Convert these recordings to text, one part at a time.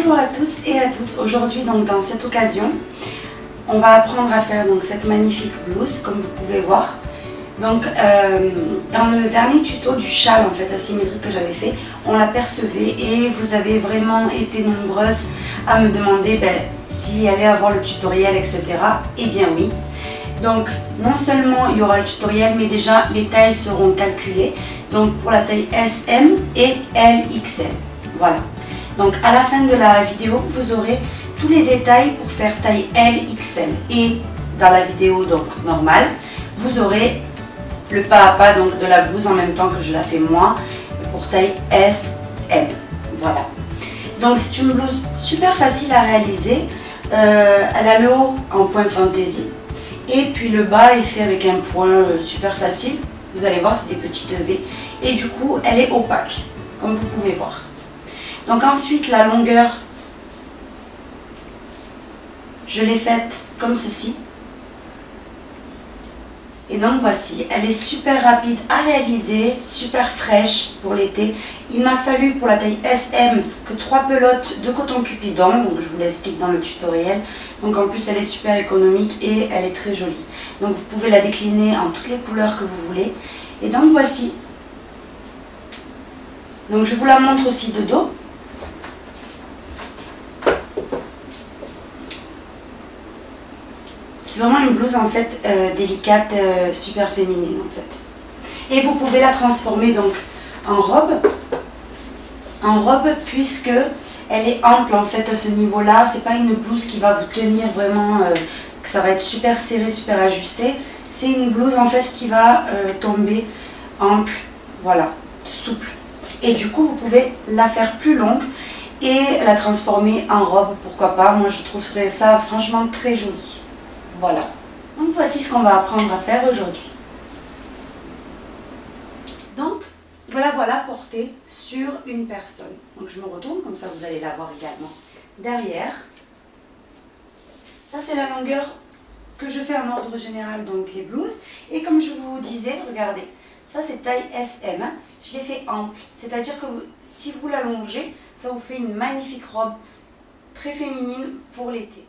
Bonjour à tous et à toutes. Aujourd'hui, donc dans cette occasion, on va apprendre à faire donc cette magnifique blouse, comme vous pouvez voir. Donc dans le dernier tuto du châle en fait asymétrique que j'avais fait, on l'apercevait et vous avez vraiment été nombreuses à me demander s'il allait avoir le tutoriel, etc. Eh bien oui. Donc non seulement il y aura le tutoriel, mais déjà les tailles seront calculées. Donc pour la taille SM et LXL. Voilà. Donc à la fin de la vidéo, vous aurez tous les détails pour faire taille LXL. Et dans la vidéo donc normale, vous aurez le pas à pas donc, de la blouse en même temps que je la fais moi pour taille SM. Voilà. Donc c'est une blouse super facile à réaliser. Elle a le haut en point fantaisie et puis le bas est fait avec un point super facile. Vous allez voir, c'est des petites V et du coup elle est opaque comme vous pouvez voir. Donc ensuite la longueur, je l'ai faite comme ceci. Et donc voici, elle est super rapide à réaliser, super fraîche pour l'été. Il m'a fallu pour la taille SM que 3 pelotes de coton cupidon, donc je vous l'explique dans le tutoriel. Donc en plus elle est super économique et elle est très jolie. Donc vous pouvez la décliner en toutes les couleurs que vous voulez. Et donc voici. Donc je vous la montre aussi de dos. C'est vraiment une blouse en fait délicate, super féminine en fait. Et vous pouvez la transformer donc en robe puisque elle est ample en fait à ce niveau-là. C'est pas une blouse qui va vous tenir vraiment, que ça va être super serré, super ajusté. C'est une blouse en fait qui va tomber ample, voilà, souple. Et du coup vous pouvez la faire plus longue et la transformer en robe, pourquoi pas. Moi je trouverais ça franchement très joli. Voilà, donc voici ce qu'on va apprendre à faire aujourd'hui. Donc, voilà portée sur une personne. Donc je me retourne, comme ça vous allez la voir également derrière. Ça c'est la longueur que je fais en ordre général, donc les blouses. Et comme je vous disais, regardez, ça c'est taille SM, je l'ai fait ample. C'est-à-dire que si vous l'allongez, ça vous fait une magnifique robe très féminine pour l'été.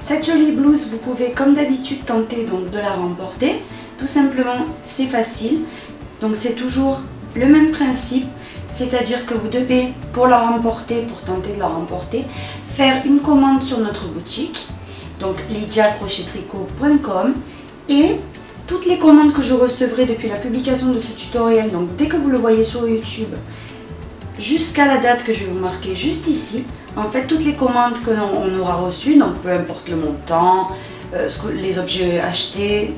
Cette jolie blouse, vous pouvez comme d'habitude tenter donc de la remporter. Tout simplement, c'est facile. Donc c'est toujours le même principe. C'est-à-dire que vous devez, pour la remporter, pour tenter de la remporter, faire une commande sur notre boutique. Donc lydiacrochettricot.com. Et toutes les commandes que je recevrai depuis la publication de ce tutoriel, donc dès que vous le voyez sur YouTube, jusqu'à la date que je vais vous marquer juste ici, en fait toutes les commandes que l'on aura reçues, donc peu importe le montant, les objets achetés,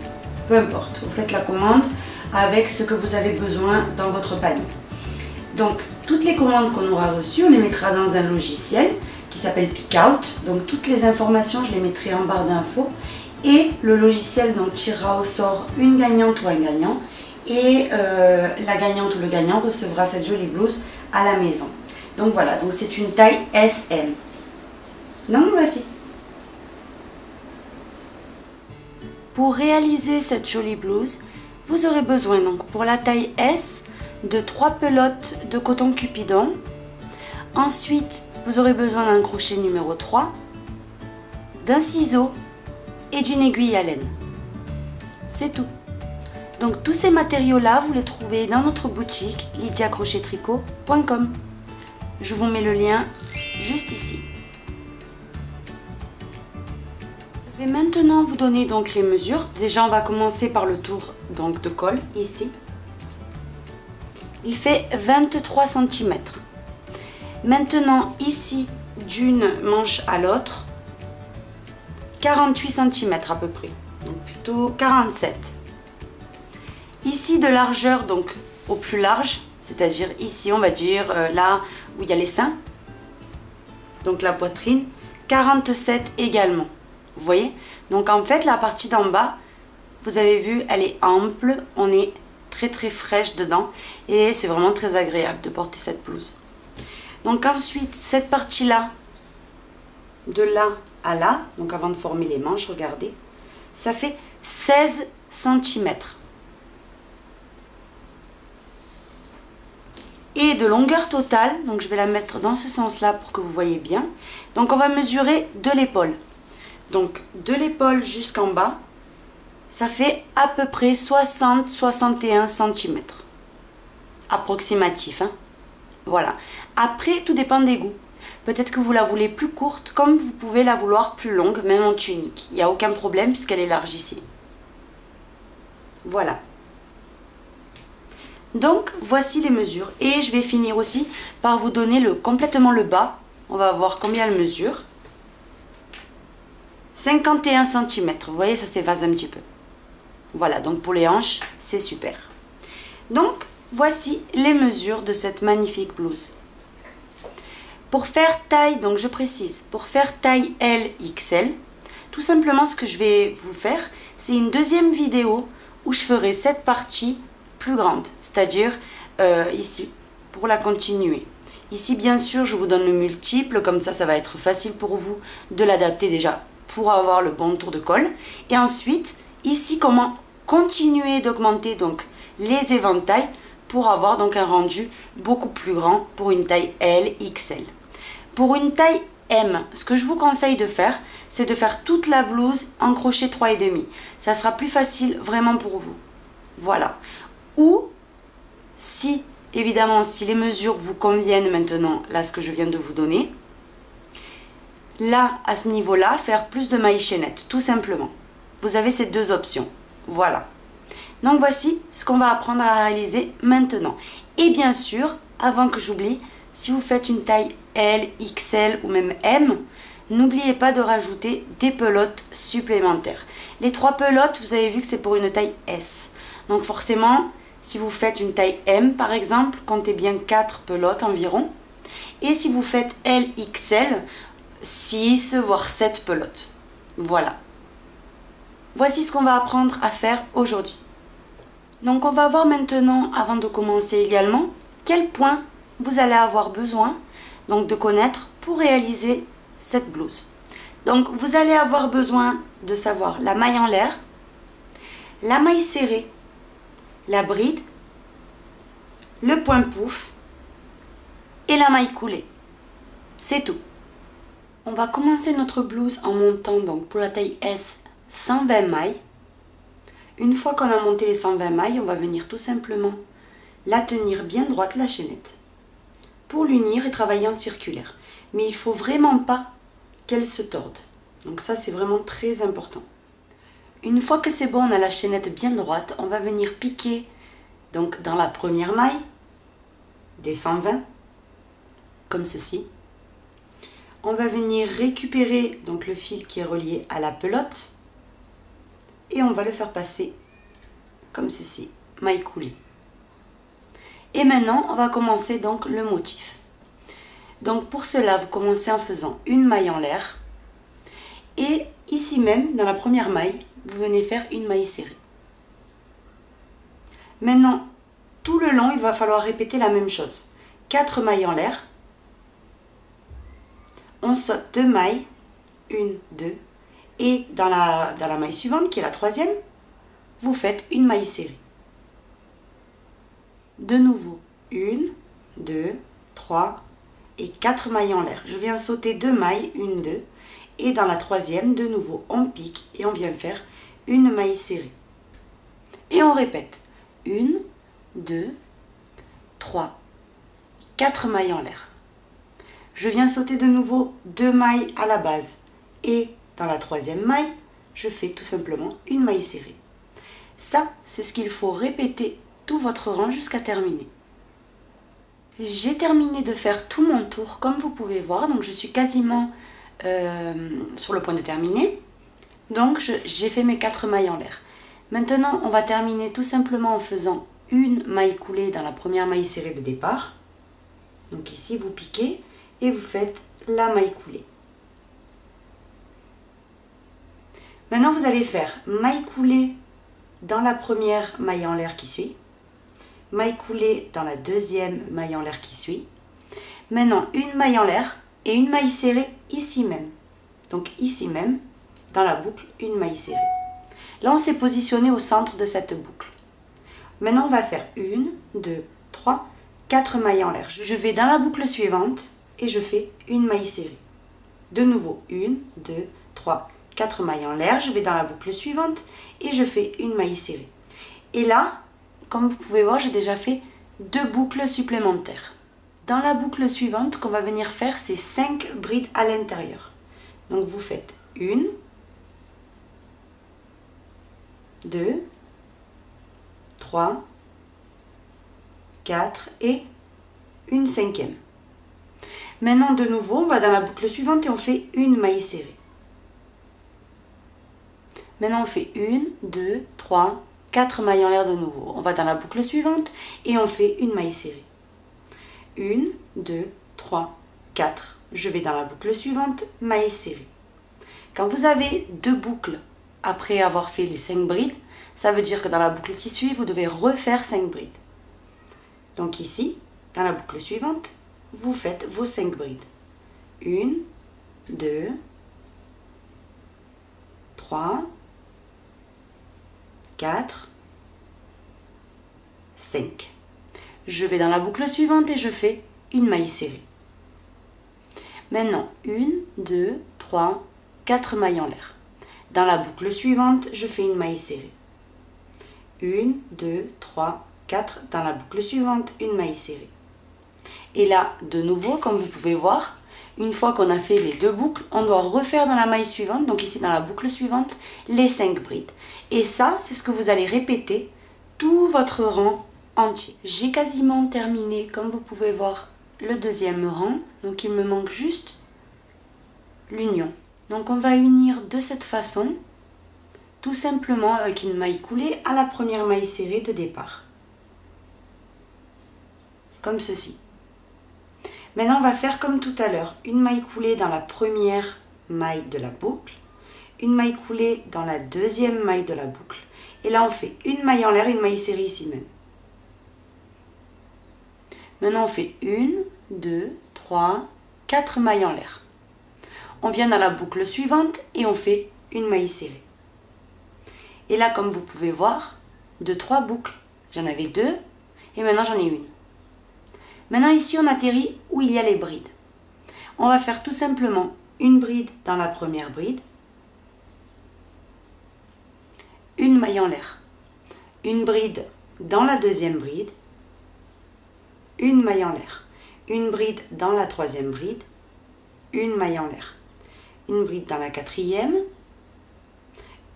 peu importe, vous faites la commande avec ce que vous avez besoin dans votre panier. Donc toutes les commandes qu'on aura reçues, on les mettra dans un logiciel qui s'appelle Pickout. Donc toutes les informations, je les mettrai en barre d'infos. Et le logiciel donc tirera au sort une gagnante ou un gagnant. Et la gagnante ou le gagnant recevra cette jolie blouse à la maison. Donc voilà, donc c'est une taille SM. Donc voici. Pour réaliser cette jolie blouse, vous aurez besoin donc pour la taille S de 3 pelotes de coton cupidon. Ensuite, vous aurez besoin d'un crochet numéro 3, d'un ciseau et d'une aiguille à laine. C'est tout. Donc tous ces matériaux-là, vous les trouvez dans notre boutique lydiacrochettricot.com. Je vous mets le lien juste ici. Je vais maintenant vous donner donc les mesures. Déjà, on va commencer par le tour donc, de col, ici. Il fait 23 cm. Maintenant, ici, d'une manche à l'autre, 48 cm à peu près. Donc plutôt 47. Ici de largeur, donc au plus large, c'est-à-dire ici on va dire là où il y a les seins, donc la poitrine, 47 également. Vous voyez? Donc en fait la partie d'en bas, vous avez vu, elle est ample, on est très fraîche dedans et c'est vraiment très agréable de porter cette blouse. Donc ensuite cette partie là, de là à là, donc avant de former les manches, regardez, ça fait 16 cm. Et de longueur totale, donc je vais la mettre dans ce sens-là pour que vous voyez bien. Donc on va mesurer de l'épaule. Donc de l'épaule jusqu'en bas, ça fait à peu près 60-61 cm. Approximatif, hein. Voilà. Après, tout dépend des goûts. Peut-être que vous la voulez plus courte, comme vous pouvez la vouloir plus longue, même en tunique. Il n'y a aucun problème puisqu'elle est large ici. Voilà. Donc, voici les mesures. Et je vais finir aussi par vous donner complètement le bas. On va voir combien elle mesure. 51 cm. Vous voyez, ça s'évase un petit peu. Voilà, donc pour les hanches, c'est super. Donc, voici les mesures de cette magnifique blouse. Pour faire taille, donc je précise, pour faire taille L, XL, tout simplement ce que je vais vous faire, c'est une deuxième vidéo où je ferai cette partie plus grande, c'est-à-dire ici, pour la continuer. Ici, bien sûr, je vous donne le multiple, comme ça va être facile pour vous de l'adapter déjà pour avoir le bon tour de col. Et ensuite, ici, comment continuer d'augmenter donc les éventails pour avoir donc un rendu beaucoup plus grand pour une taille L, XL. Pour une taille M, ce que je vous conseille de faire, c'est de faire toute la blouse en crochet 3,5. Ça sera plus facile vraiment pour vous. Voilà. Ou, si, évidemment, si les mesures vous conviennent maintenant, là, ce que je viens de vous donner, là, à ce niveau-là, faire plus de mailles chaînettes, tout simplement. Vous avez ces deux options. Voilà. Donc, voici ce qu'on va apprendre à réaliser maintenant. Et bien sûr, avant que j'oublie, si vous faites une taille L, XL ou même M, n'oubliez pas de rajouter des pelotes supplémentaires. Les 3 pelotes, vous avez vu que c'est pour une taille S. Donc forcément, si vous faites une taille M par exemple, comptez bien 4 pelotes environ. Et si vous faites L, XL, 6 voire 7 pelotes. Voilà. Voici ce qu'on va apprendre à faire aujourd'hui. Donc on va voir maintenant, avant de commencer également, quel point vous allez avoir besoin donc de connaître pour réaliser cette blouse. Donc vous allez avoir besoin de savoir la maille en l'air, la maille serrée, la bride, le point pouf et la maille coulée. C'est tout. On va commencer notre blouse en montant donc pour la taille S 120 mailles. Une fois qu'on a monté les 120 mailles, on va venir tout simplement la tenir bien droite, la chaînette, pour l'unir et travailler en circulaire. Mais il ne faut vraiment pas qu'elle se torde. Donc ça, c'est vraiment très important. Une fois que c'est bon, on a la chaînette bien droite, on va venir piquer donc dans la première maille des 120, comme ceci. On va venir récupérer donc le fil qui est relié à la pelote et on va le faire passer comme ceci, maille coulée. Et maintenant, on va commencer donc le motif. Donc pour cela, vous commencez en faisant une maille en l'air. Et ici même, dans la première maille, vous venez faire une maille serrée. Maintenant, tout le long, il va falloir répéter la même chose. 4 mailles en l'air. On saute 2 mailles. 1, 2. Et dans la maille suivante, qui est la troisième, vous faites une maille serrée. De nouveau, 1, 2, 3 et 4 mailles en l'air. Je viens sauter 2 mailles, 1, 2. Et dans la troisième, de nouveau, on pique et on vient faire une maille serrée. Et on répète. 1, 2, 3, 4 mailles en l'air. Je viens sauter de nouveau 2 mailles à la base. Et dans la troisième maille, je fais tout simplement une maille serrée. Ça, c'est ce qu'il faut répéter tout votre rang jusqu'à terminer. J'ai terminé de faire tout mon tour comme vous pouvez voir, donc je suis quasiment sur le point de terminer. Donc j'ai fait mes 4 mailles en l'air. Maintenant on va terminer tout simplement en faisant une maille coulée dans la première maille serrée de départ. Donc ici vous piquez et vous faites la maille coulée. Maintenant vous allez faire maille coulée dans la première maille en l'air qui suit, maille coulée dans la deuxième maille en l'air qui suit. Maintenant une maille en l'air et une maille serrée ici même. Donc ici même, dans la boucle, une maille serrée. Là, on s'est positionné au centre de cette boucle. Maintenant, on va faire 1, 2, 3, 4 mailles en l'air. Je vais dans la boucle suivante et je fais une maille serrée. De nouveau, 1, 2, 3, 4 mailles en l'air. Je vais dans la boucle suivante et je fais une maille serrée. Et là, comme vous pouvez voir, j'ai déjà fait 2 boucles supplémentaires. Dans la boucle suivante, qu'on va venir faire, c'est 5 brides à l'intérieur. Donc vous faites 1, 2, 3, 4 et une cinquième. Maintenant, de nouveau, on va dans la boucle suivante et on fait une maille serrée. Maintenant, on fait 1, 2, 3, 4 mailles en l'air de nouveau. On va dans la boucle suivante et on fait une maille serrée. 1, 2, 3, 4. Je vais dans la boucle suivante, maille serrée. Quand vous avez 2 boucles après avoir fait les 5 brides, ça veut dire que dans la boucle qui suit, vous devez refaire 5 brides. Donc ici, dans la boucle suivante, vous faites vos 5 brides. 1, 2, 3, 4, 5. Je vais dans la boucle suivante et je fais une maille serrée. Maintenant, 1, 2, 3, 4 mailles en l'air. Dans la boucle suivante, je fais une maille serrée. 1, 2, 3, 4. Dans la boucle suivante, une maille serrée. Et là, de nouveau, comme vous pouvez voir, une fois qu'on a fait les 2 boucles, on doit refaire dans la maille suivante, donc ici dans la boucle suivante, les 5 brides. Et ça, c'est ce que vous allez répéter tout votre rang entier. J'ai quasiment terminé, comme vous pouvez voir, le 2e rang. Donc il me manque juste l'union. Donc on va unir de cette façon, tout simplement avec une maille coulée à la première maille serrée de départ. Comme ceci. Maintenant, on va faire comme tout à l'heure, une maille coulée dans la première maille de la boucle, une maille coulée dans la 2e maille de la boucle. Et là, on fait une maille en l'air et une maille serrée ici même. Maintenant, on fait 1, 2, 3, 4 mailles en l'air. On vient dans la boucle suivante et on fait une maille serrée. Et là, comme vous pouvez voir, de 3 boucles, j'en avais 2 et maintenant j'en ai une. Maintenant ici, on atterrit où il y a les brides. On va faire tout simplement une bride dans la première bride, une maille en l'air, une bride dans la 2e bride, une maille en l'air, une bride dans la 3e bride, une maille en l'air, une bride dans la 4e,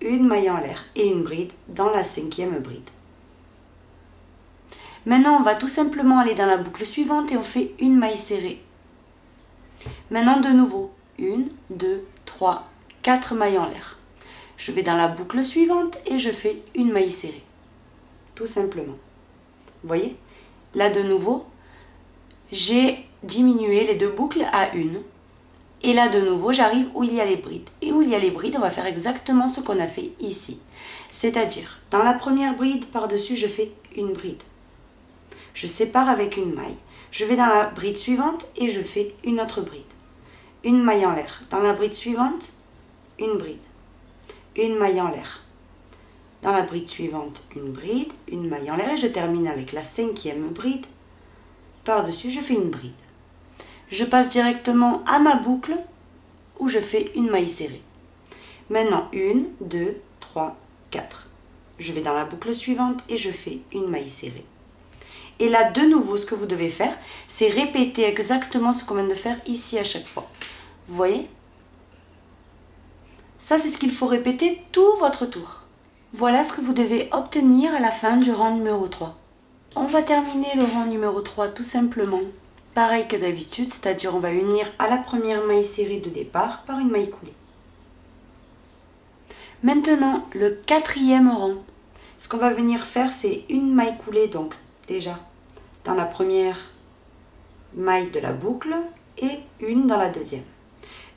une maille en l'air et une bride dans la 5e bride. Maintenant, on va tout simplement aller dans la boucle suivante et on fait une maille serrée. Maintenant, de nouveau, 1, 2, 3, 4 mailles en l'air. Je vais dans la boucle suivante et je fais une maille serrée. Tout simplement. Vous voyez? Là, de nouveau, j'ai diminué les 2 boucles à une. Et là, de nouveau, j'arrive où il y a les brides. Et où il y a les brides, on va faire exactement ce qu'on a fait ici. C'est-à-dire, dans la première bride, par-dessus, je fais une bride. Je sépare avec une maille. Je vais dans la bride suivante et je fais une autre bride. Une maille en l'air. Dans la bride suivante, une bride. Une maille en l'air. Dans la bride suivante, une bride, une maille en l'air et je termine avec la 5e bride. Par-dessus, je fais une bride. Je passe directement à ma boucle où je fais une maille serrée. Maintenant, 1, 2, 3, 4. Je vais dans la boucle suivante et je fais une maille serrée. Et là, de nouveau, ce que vous devez faire, c'est répéter exactement ce qu'on vient de faire ici à chaque fois. Vous voyez? Ça, c'est ce qu'il faut répéter tout votre tour. Voilà ce que vous devez obtenir à la fin du rang numéro 3. On va terminer le rang numéro 3 tout simplement pareil que d'habitude, c'est-à-dire on va unir à la première maille serrée de départ par une maille coulée. Maintenant, le 4e rang. Ce qu'on va venir faire, c'est une maille coulée, donc déjà dans la première maille de la boucle et une dans la 2e.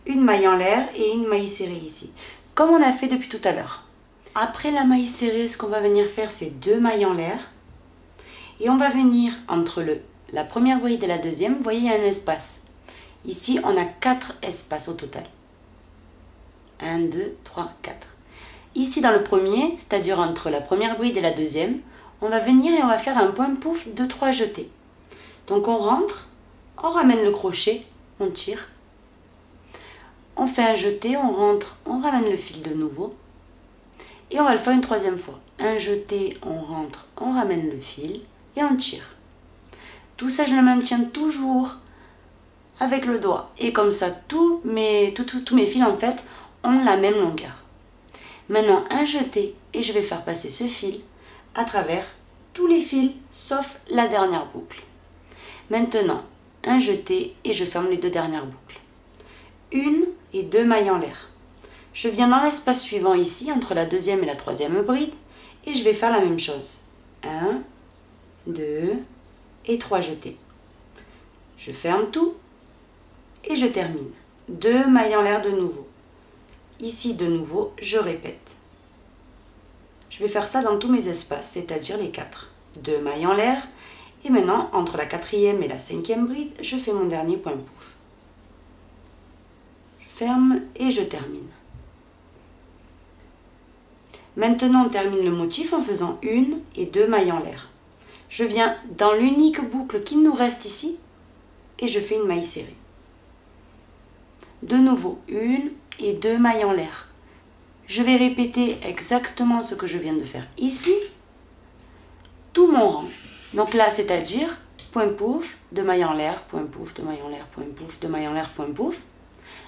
Une maille en l'air et une maille serrée ici, comme on a fait depuis tout à l'heure. Après la maille serrée, ce qu'on va venir faire, c'est 2 mailles en l'air. Et on va venir entre la première bride et la 2e, vous voyez, il y a un espace. Ici, on a 4 espaces au total. 1, 2, 3, 4. ici dans le premier, c'est-à-dire entre la première bride et la deuxième, on va venir et on va faire un point pouf de 3 jetés. Donc on rentre, on ramène le crochet, on tire, on fait un jeté, on rentre, on ramène le fil de nouveau et on va le faire une troisième fois. Un jeté, on rentre, on ramène le fil et on tire. Tout ça je le maintiens toujours avec le doigt et comme ça tous mes fils en fait ont la même longueur. Maintenant un jeté et je vais faire passer ce fil à travers tous les fils sauf la dernière boucle. Maintenant un jeté et je ferme les 2 dernières boucles. 1 et 2 mailles en l'air. Je viens dans l'espace suivant ici entre la deuxième et la troisième bride et je vais faire la même chose. 1, 2 et 3 jetés. Je ferme tout et je termine. 2 mailles en l'air de nouveau. Ici de nouveau, je répète. Je vais faire ça dans tous mes espaces, c'est-à-dire les 4. 2 mailles en l'air. Et maintenant, entre la 4e et la 5e bride, je fais mon dernier point pouf. Je ferme et je termine. Maintenant, on termine le motif en faisant 1 et 2 mailles en l'air. Je viens dans l'unique boucle qui nous reste ici et je fais une maille serrée. De nouveau, 1 et 2 mailles en l'air. Je vais répéter exactement ce que je viens de faire ici, tout mon rang. Donc là, c'est-à-dire point pouf, 2 mailles en l'air, point pouf, 2 mailles en l'air, point pouf, 2 mailles en l'air, point pouf,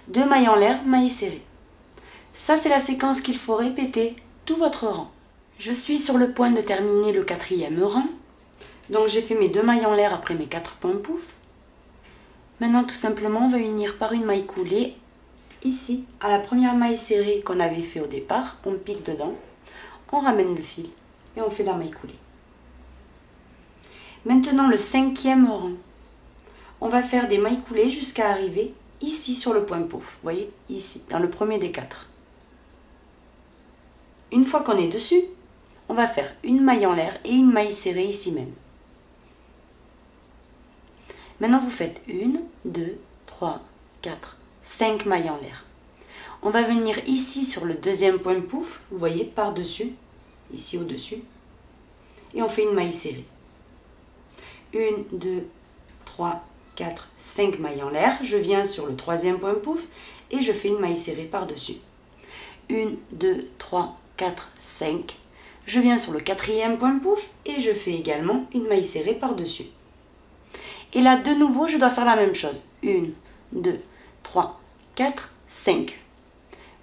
2 mailles en l'air, maille serrée. Ça, c'est la séquence qu'il faut répéter tout votre rang. Je suis sur le point de terminer le 4e rang. Donc j'ai fait mes 2 mailles en l'air après mes 4 points pouf. Maintenant, tout simplement, on va unir par une maille coulée. Ici, à la première maille serrée qu'on avait fait au départ, on pique dedans, on ramène le fil et on fait la maille coulée. Maintenant, le 5e rang, on va faire des mailles coulées jusqu'à arriver ici sur le point pouf. Vous voyez, ici, dans le premier des 4. Une fois qu'on est dessus, on va faire une maille en l'air et une maille serrée ici même. Maintenant, vous faites 1, 2, 3, 4, 5 mailles en l'air. On va venir ici sur le 2e point pouf, vous voyez, par-dessus, ici au-dessus, et on fait une maille serrée. 1, 2, 3, 4, 5 mailles en l'air. Je viens sur le 3e point pouf et je fais une maille serrée par-dessus. 1, 2, 3, 4, 5. Je viens sur le 4e point pouf et je fais également une maille serrée par-dessus. Et là, de nouveau, je dois faire la même chose. 1, 2, 3, 4, 5.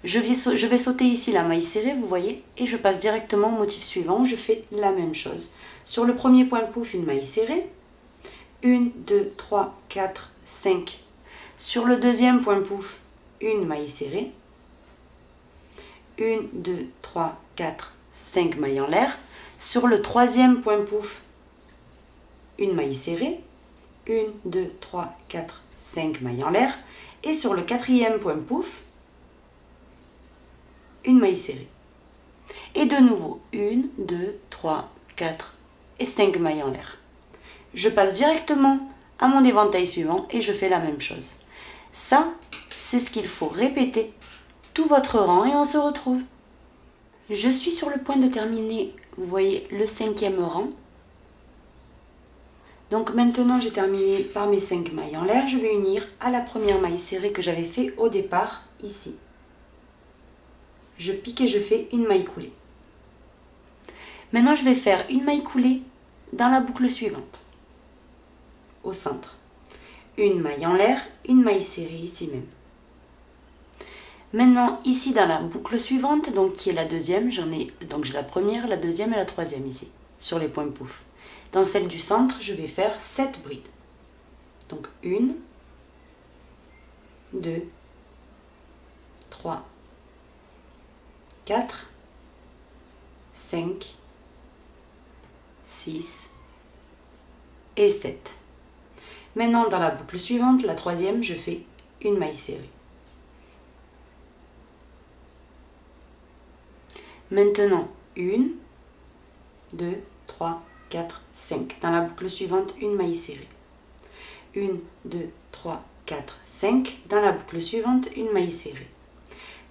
Je vais sauter ici la maille serrée, vous voyez, et je passe directement au motif suivant. Je fais la même chose. Sur le premier point pouf, une maille serrée. 1, 2, 3, 4, 5. Sur le 2e point pouf, une maille serrée. 1, 2, 3, 4, 5 mailles en l'air. Sur le 3e point pouf, une maille serrée. 1, 2, 3, 4, 5 mailles en l'air. Et sur le 4e point pouf, une maille serrée. Et de nouveau, 1, 2, 3, 4 et 5 mailles en l'air. Je passe directement à mon éventail suivant et je fais la même chose. Ça, c'est ce qu'il faut répéter tout votre rang et on se retrouve. Je suis sur le point de terminer, vous voyez, le 5e rang. Donc maintenant, j'ai terminé par mes 5 mailles en l'air. Je vais unir à la première maille serrée que j'avais fait au départ, ici. Je pique et je fais une maille coulée. Maintenant, je vais faire une maille coulée dans la boucle suivante, au centre. Une maille en l'air, une maille serrée ici même. Maintenant, ici dans la boucle suivante, donc qui est la 2e, j'ai la première, la 2e et la 3e ici, sur les points pouf. Dans celle du centre, je vais faire 7 brides. Donc 1, 2, 3, 4, 5, 6 et 7. Maintenant, dans la boucle suivante, la 3e, je fais une maille serrée. Maintenant, 1, 2, 3, 4, 5. Dans la boucle suivante, une maille serrée. 1, 2, 3, 4, 5. Dans la boucle suivante, une maille serrée.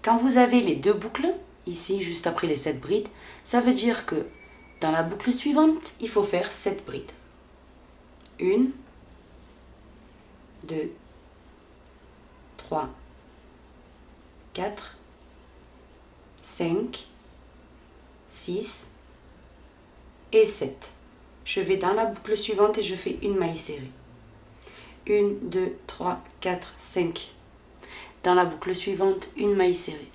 Quand vous avez les deux boucles, ici juste après les 7 brides, ça veut dire que dans la boucle suivante, il faut faire 7 brides. 1, 2, 3, 4, 5, 6 et 7. Je vais dans la boucle suivante et je fais une maille serrée. 1, 2, 3, 4, 5. Dans la boucle suivante, une maille serrée.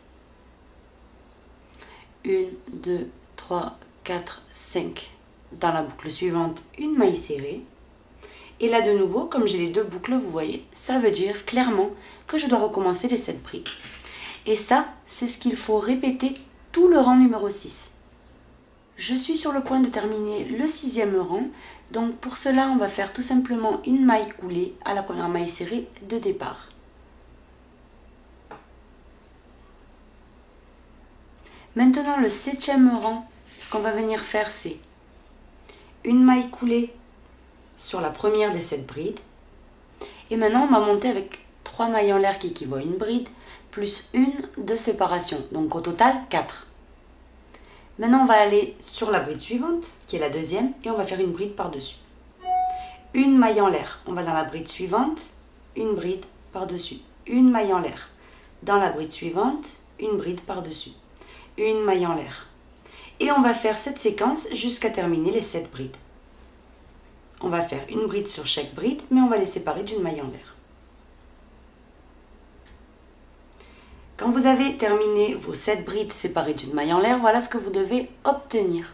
1, 2, 3, 4, 5. Dans la boucle suivante, une maille serrée. Et là de nouveau, comme j'ai les deux boucles, vous voyez, ça veut dire clairement que je dois recommencer les 7 brides. Et ça, c'est ce qu'il faut répéter tout le rang numéro 6. Je suis sur le point de terminer le 6e rang, donc pour cela on va faire tout simplement une maille coulée à la première maille serrée de départ. Maintenant le 7e rang, ce qu'on va venir faire c'est une maille coulée sur la première des 7 brides. Et maintenant on va monter avec 3 mailles en l'air qui équivaut à une bride, plus une de séparation, donc au total 4. Maintenant, on va aller sur la bride suivante, qui est la deuxième, et on va faire une bride par-dessus. Une maille en l'air. On va dans la bride suivante, une bride par-dessus. Une maille en l'air. Dans la bride suivante, une bride par-dessus. Une maille en l'air. Et on va faire cette séquence jusqu'à terminer les 7 brides. On va faire une bride sur chaque bride, mais on va les séparer d'une maille en l'air. Quand vous avez terminé vos 7 brides séparées d'une maille en l'air, voilà ce que vous devez obtenir.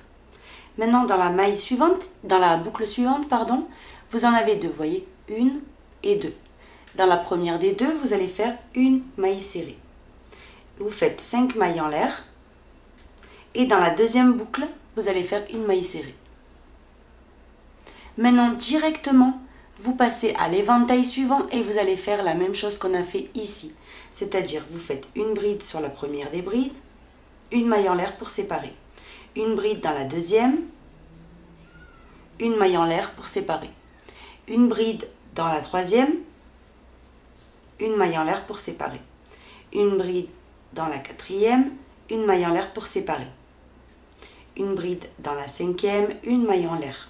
Maintenant, dans la maille suivante, dans la boucle suivante, pardon, vous en avez deux, vous voyez, une et deux. Dans la première des deux, vous allez faire une maille serrée. Vous faites 5 mailles en l'air. Et dans la deuxième boucle, vous allez faire une maille serrée. Maintenant, directement, vous passez à l'éventail suivant et vous allez faire la même chose qu'on a fait ici. C'est-à-dire, vous faites une bride sur la première des brides, une maille en l'air pour séparer. Une bride dans la deuxième, une maille en l'air pour séparer. Une bride dans la troisième, une maille en l'air pour séparer. Une bride dans la quatrième, une maille en l'air pour séparer. Une bride dans la cinquième, une maille en l'air.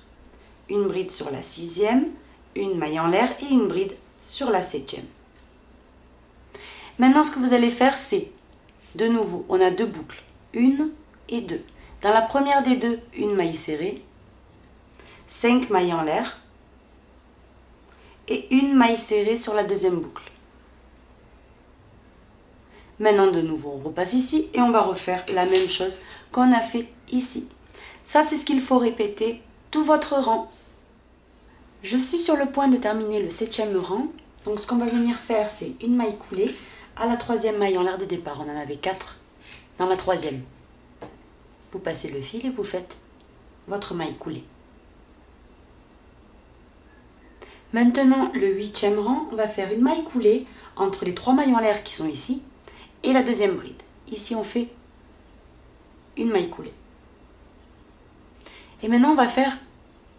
Une bride sur la sixième, une maille en l'air et une bride sur la septième. Maintenant, ce que vous allez faire, c'est, de nouveau, on a deux boucles, une et deux. Dans la première des deux, une maille serrée, 5 mailles en l'air et une maille serrée sur la deuxième boucle. Maintenant, de nouveau, on repasse ici et on va refaire la même chose qu'on a fait ici. Ça, c'est ce qu'il faut répéter tout votre rang. Je suis sur le point de terminer le 7e rang. Donc, ce qu'on va venir faire, c'est une maille coulée à la troisième maille en l'air de départ. On en avait 4 dans la troisième. Vous passez le fil et vous faites votre maille coulée. Maintenant, le 8e rang, on va faire une maille coulée entre les 3 mailles en l'air qui sont ici et la deuxième bride. Ici, on fait une maille coulée. Et maintenant,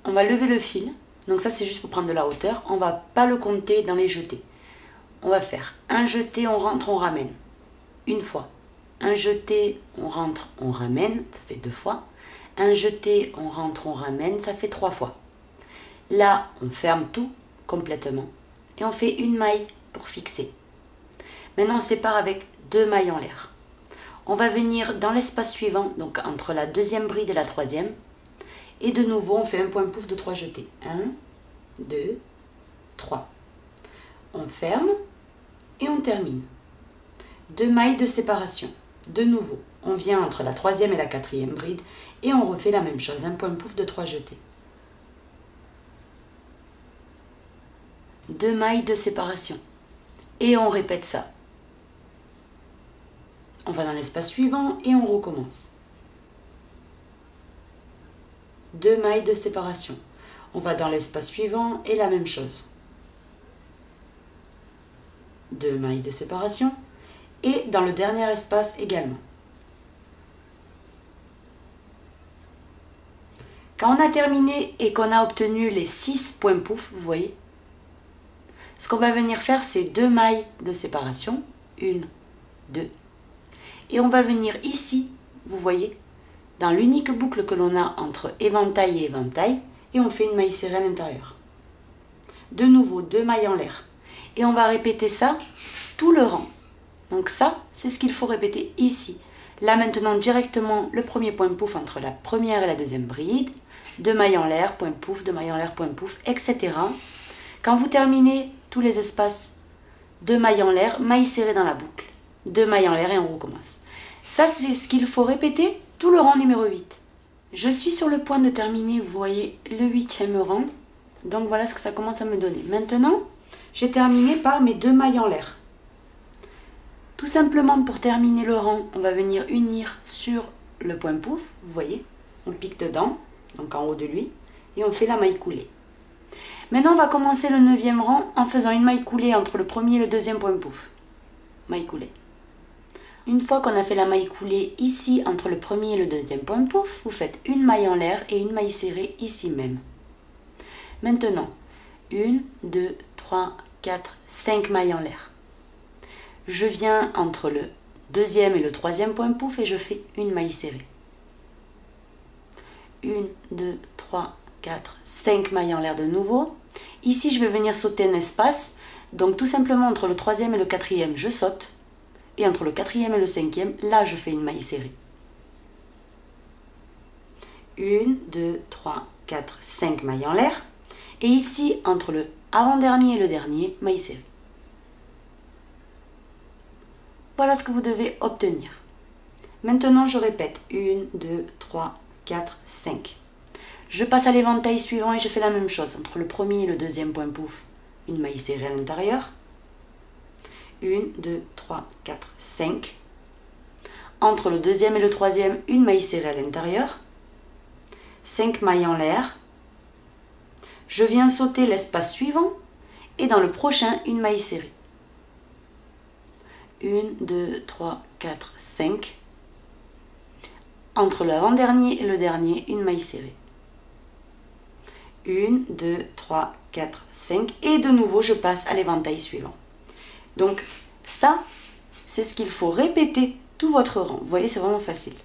on va lever le fil. Donc ça, c'est juste pour prendre de la hauteur. On ne va pas le compter dans les jetés. On va faire un jeté, on rentre, on ramène. Une fois. Un jeté, on rentre, on ramène. Ça fait 2 fois. Un jeté, on rentre, on ramène. Ça fait 3 fois. Là, on ferme tout complètement. Et on fait une maille pour fixer. Maintenant, on sépare avec 2 mailles en l'air. On va venir dans l'espace suivant, donc entre la deuxième bride et la troisième. Et de nouveau, on fait un point pouf de 3 jetés. 1, 2, 3. On ferme et on termine. 2 mailles de séparation. De nouveau, on vient entre la troisième et la quatrième bride et on refait la même chose. Un point pouf de 3 jetés. 2 mailles de séparation. Et on répète ça. On va dans l'espace suivant et on recommence. 2 mailles de séparation. On va dans l'espace suivant et la même chose. 2 mailles de séparation et dans le dernier espace également. Quand on a terminé et qu'on a obtenu les 6 points pouf, vous voyez, ce qu'on va venir faire, c'est 2 mailles de séparation. 1, 2. Et on va venir ici vous voyez, dans l'unique boucle que l'on a entre éventail et éventail, et on fait une maille serrée à l'intérieur. De nouveau, 2 mailles en l'air. Et on va répéter ça tout le rang. Donc ça, c'est ce qu'il faut répéter ici. Là maintenant, directement, le premier point pouf entre la première et la deuxième bride. 2 mailles en l'air, point pouf, 2 mailles en l'air, point pouf, etc. Quand vous terminez tous les espaces, 2 mailles en l'air, maille serrée dans la boucle. 2 mailles en l'air et on recommence. Ça, c'est ce qu'il faut répéter tout le rang numéro 8. Je suis sur le point de terminer, vous voyez, le 8e rang. Donc voilà ce que ça commence à me donner. Maintenant, j'ai terminé par mes 2 mailles en l'air. Tout simplement pour terminer le rang, on va venir unir sur le point pouf, vous voyez, on pique dedans, donc en haut de lui, et on fait la maille coulée. Maintenant, on va commencer le 9e rang en faisant une maille coulée entre le premier et le deuxième point pouf. Maille coulée. Une fois qu'on a fait la maille coulée ici entre le premier et le deuxième point pouf, vous faites une maille en l'air et une maille serrée ici même. Maintenant, 1, 2, 3, 4, 5 mailles en l'air. Je viens entre le deuxième et le troisième point pouf et je fais une maille serrée. 1, 2, 3, 4, 5 mailles en l'air de nouveau. Ici, je vais venir sauter un espace. Donc tout simplement entre le troisième et le quatrième, je saute. Et entre le quatrième et le cinquième, là, je fais une maille serrée. 1, 2, 3, 4, 5 mailles en l'air. Et ici, entre le avant-dernier et le dernier, maille serrée. Voilà ce que vous devez obtenir. Maintenant, je répète. 1, 2, 3, 4, 5. Je passe à l'éventail suivant et je fais la même chose. Entre le premier et le deuxième point pouf, une maille serrée à l'intérieur. 1, 2, 3, 4, 5. Entre le deuxième et le troisième, une maille serrée à l'intérieur. 5 mailles en l'air. Je viens sauter l'espace suivant et dans le prochain, une maille serrée. 1, 2, 3, 4, 5. Entre l'avant-dernier et le dernier, une maille serrée. 1, 2, 3, 4, 5. Et de nouveau, je passe à l'éventail suivant. Donc, ça, c'est ce qu'il faut répéter tout votre rang. Vous voyez, c'est vraiment facile.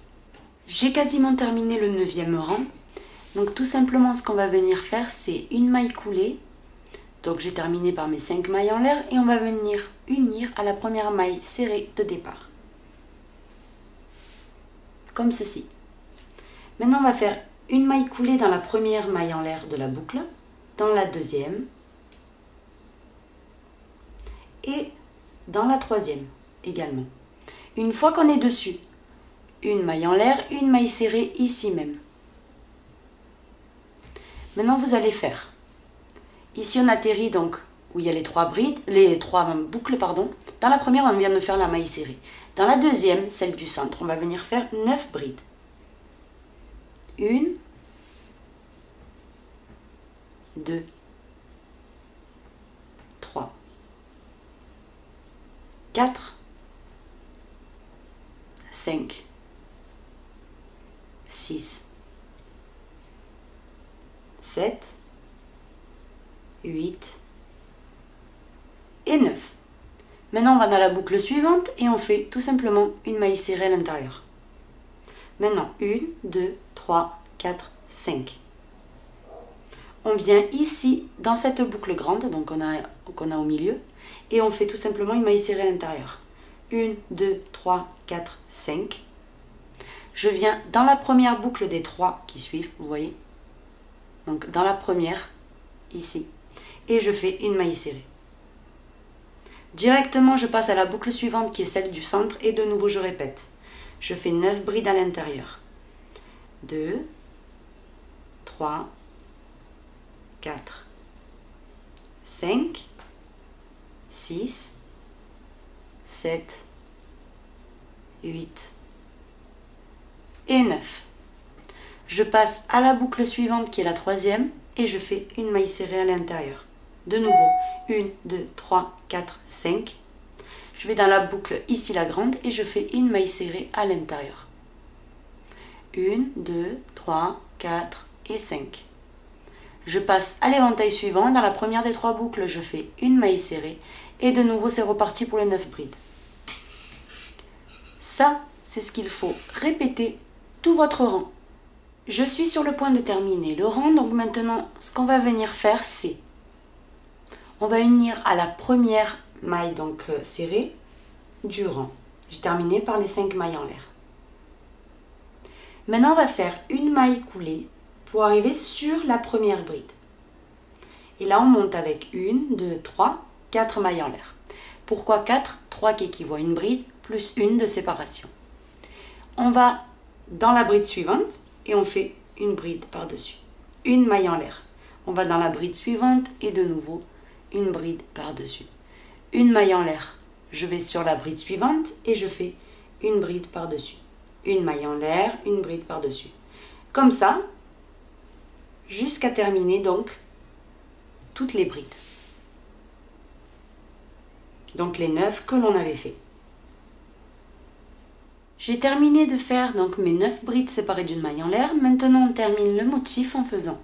J'ai quasiment terminé le 9e rang. Donc, tout simplement, ce qu'on va venir faire, c'est une maille coulée. Donc, j'ai terminé par mes 5 mailles en l'air et on va venir unir à la première maille serrée de départ. Comme ceci. Maintenant, on va faire une maille coulée dans la première maille en l'air de la boucle, dans la deuxième et dans la troisième également. Une fois qu'on est dessus, une maille en l'air, une maille serrée ici même. Maintenant, vous allez faire. Ici, on atterrit donc où il y a les trois boucles, pardon. Dans la première, on vient de faire la maille serrée. Dans la deuxième, celle du centre, on va venir faire 9 brides. 1, 2, 3, 4, 5, 6, 7, 8 et 9. Maintenant, on va dans la boucle suivante et on fait tout simplement une maille serrée à l'intérieur. Maintenant, 1, 2, 3, 4, 5. On vient ici, dans cette boucle grande, donc qu'on a au milieu, et on fait tout simplement une maille serrée à l'intérieur. 1, 2, 3, 4, 5. Je viens dans la première boucle des 3 qui suivent, vous voyez. Donc dans la première, ici. Et je fais une maille serrée. Directement, je passe à la boucle suivante qui est celle du centre et de nouveau je répète. Je fais 9 brides à l'intérieur. 2, 3, 4, 5, 6, 7, 8 et 9. Je passe à la boucle suivante qui est la troisième et je fais une maille serrée à l'intérieur. De nouveau, 1, 2, 3, 4, 5. Je vais dans la boucle ici la grande et je fais une maille serrée à l'intérieur. 1, 2, 3, 4 et 5. Je passe à l'éventail suivant. Dans la première des 3 boucles, je fais une maille serrée. Et de nouveau, c'est reparti pour les 9 brides. Ça, c'est ce qu'il faut répéter tout votre rang. Je suis sur le point de terminer le rang, donc maintenant ce qu'on va venir faire, c'est on va unir à la première maille donc serrée du rang. J'ai terminé par les 5 mailles en l'air. Maintenant on va faire une maille coulée pour arriver sur la première bride. Et là on monte avec 1, 2, 3, 4 mailles en l'air. Pourquoi 4? 3 qui équivaut à une bride plus une de séparation. On va dans la bride suivante et on fait une bride par-dessus. Une maille en l'air. On va dans la bride suivante et de nouveau une bride par-dessus. Une maille en l'air. Je vais sur la bride suivante et je fais une bride par-dessus. Une maille en l'air, une bride par-dessus. Comme ça, jusqu'à terminer donc toutes les brides. Donc les 9 que l'on avait fait. J'ai terminé de faire donc mes 9 brides séparées d'une maille en l'air. Maintenant on termine le motif en faisant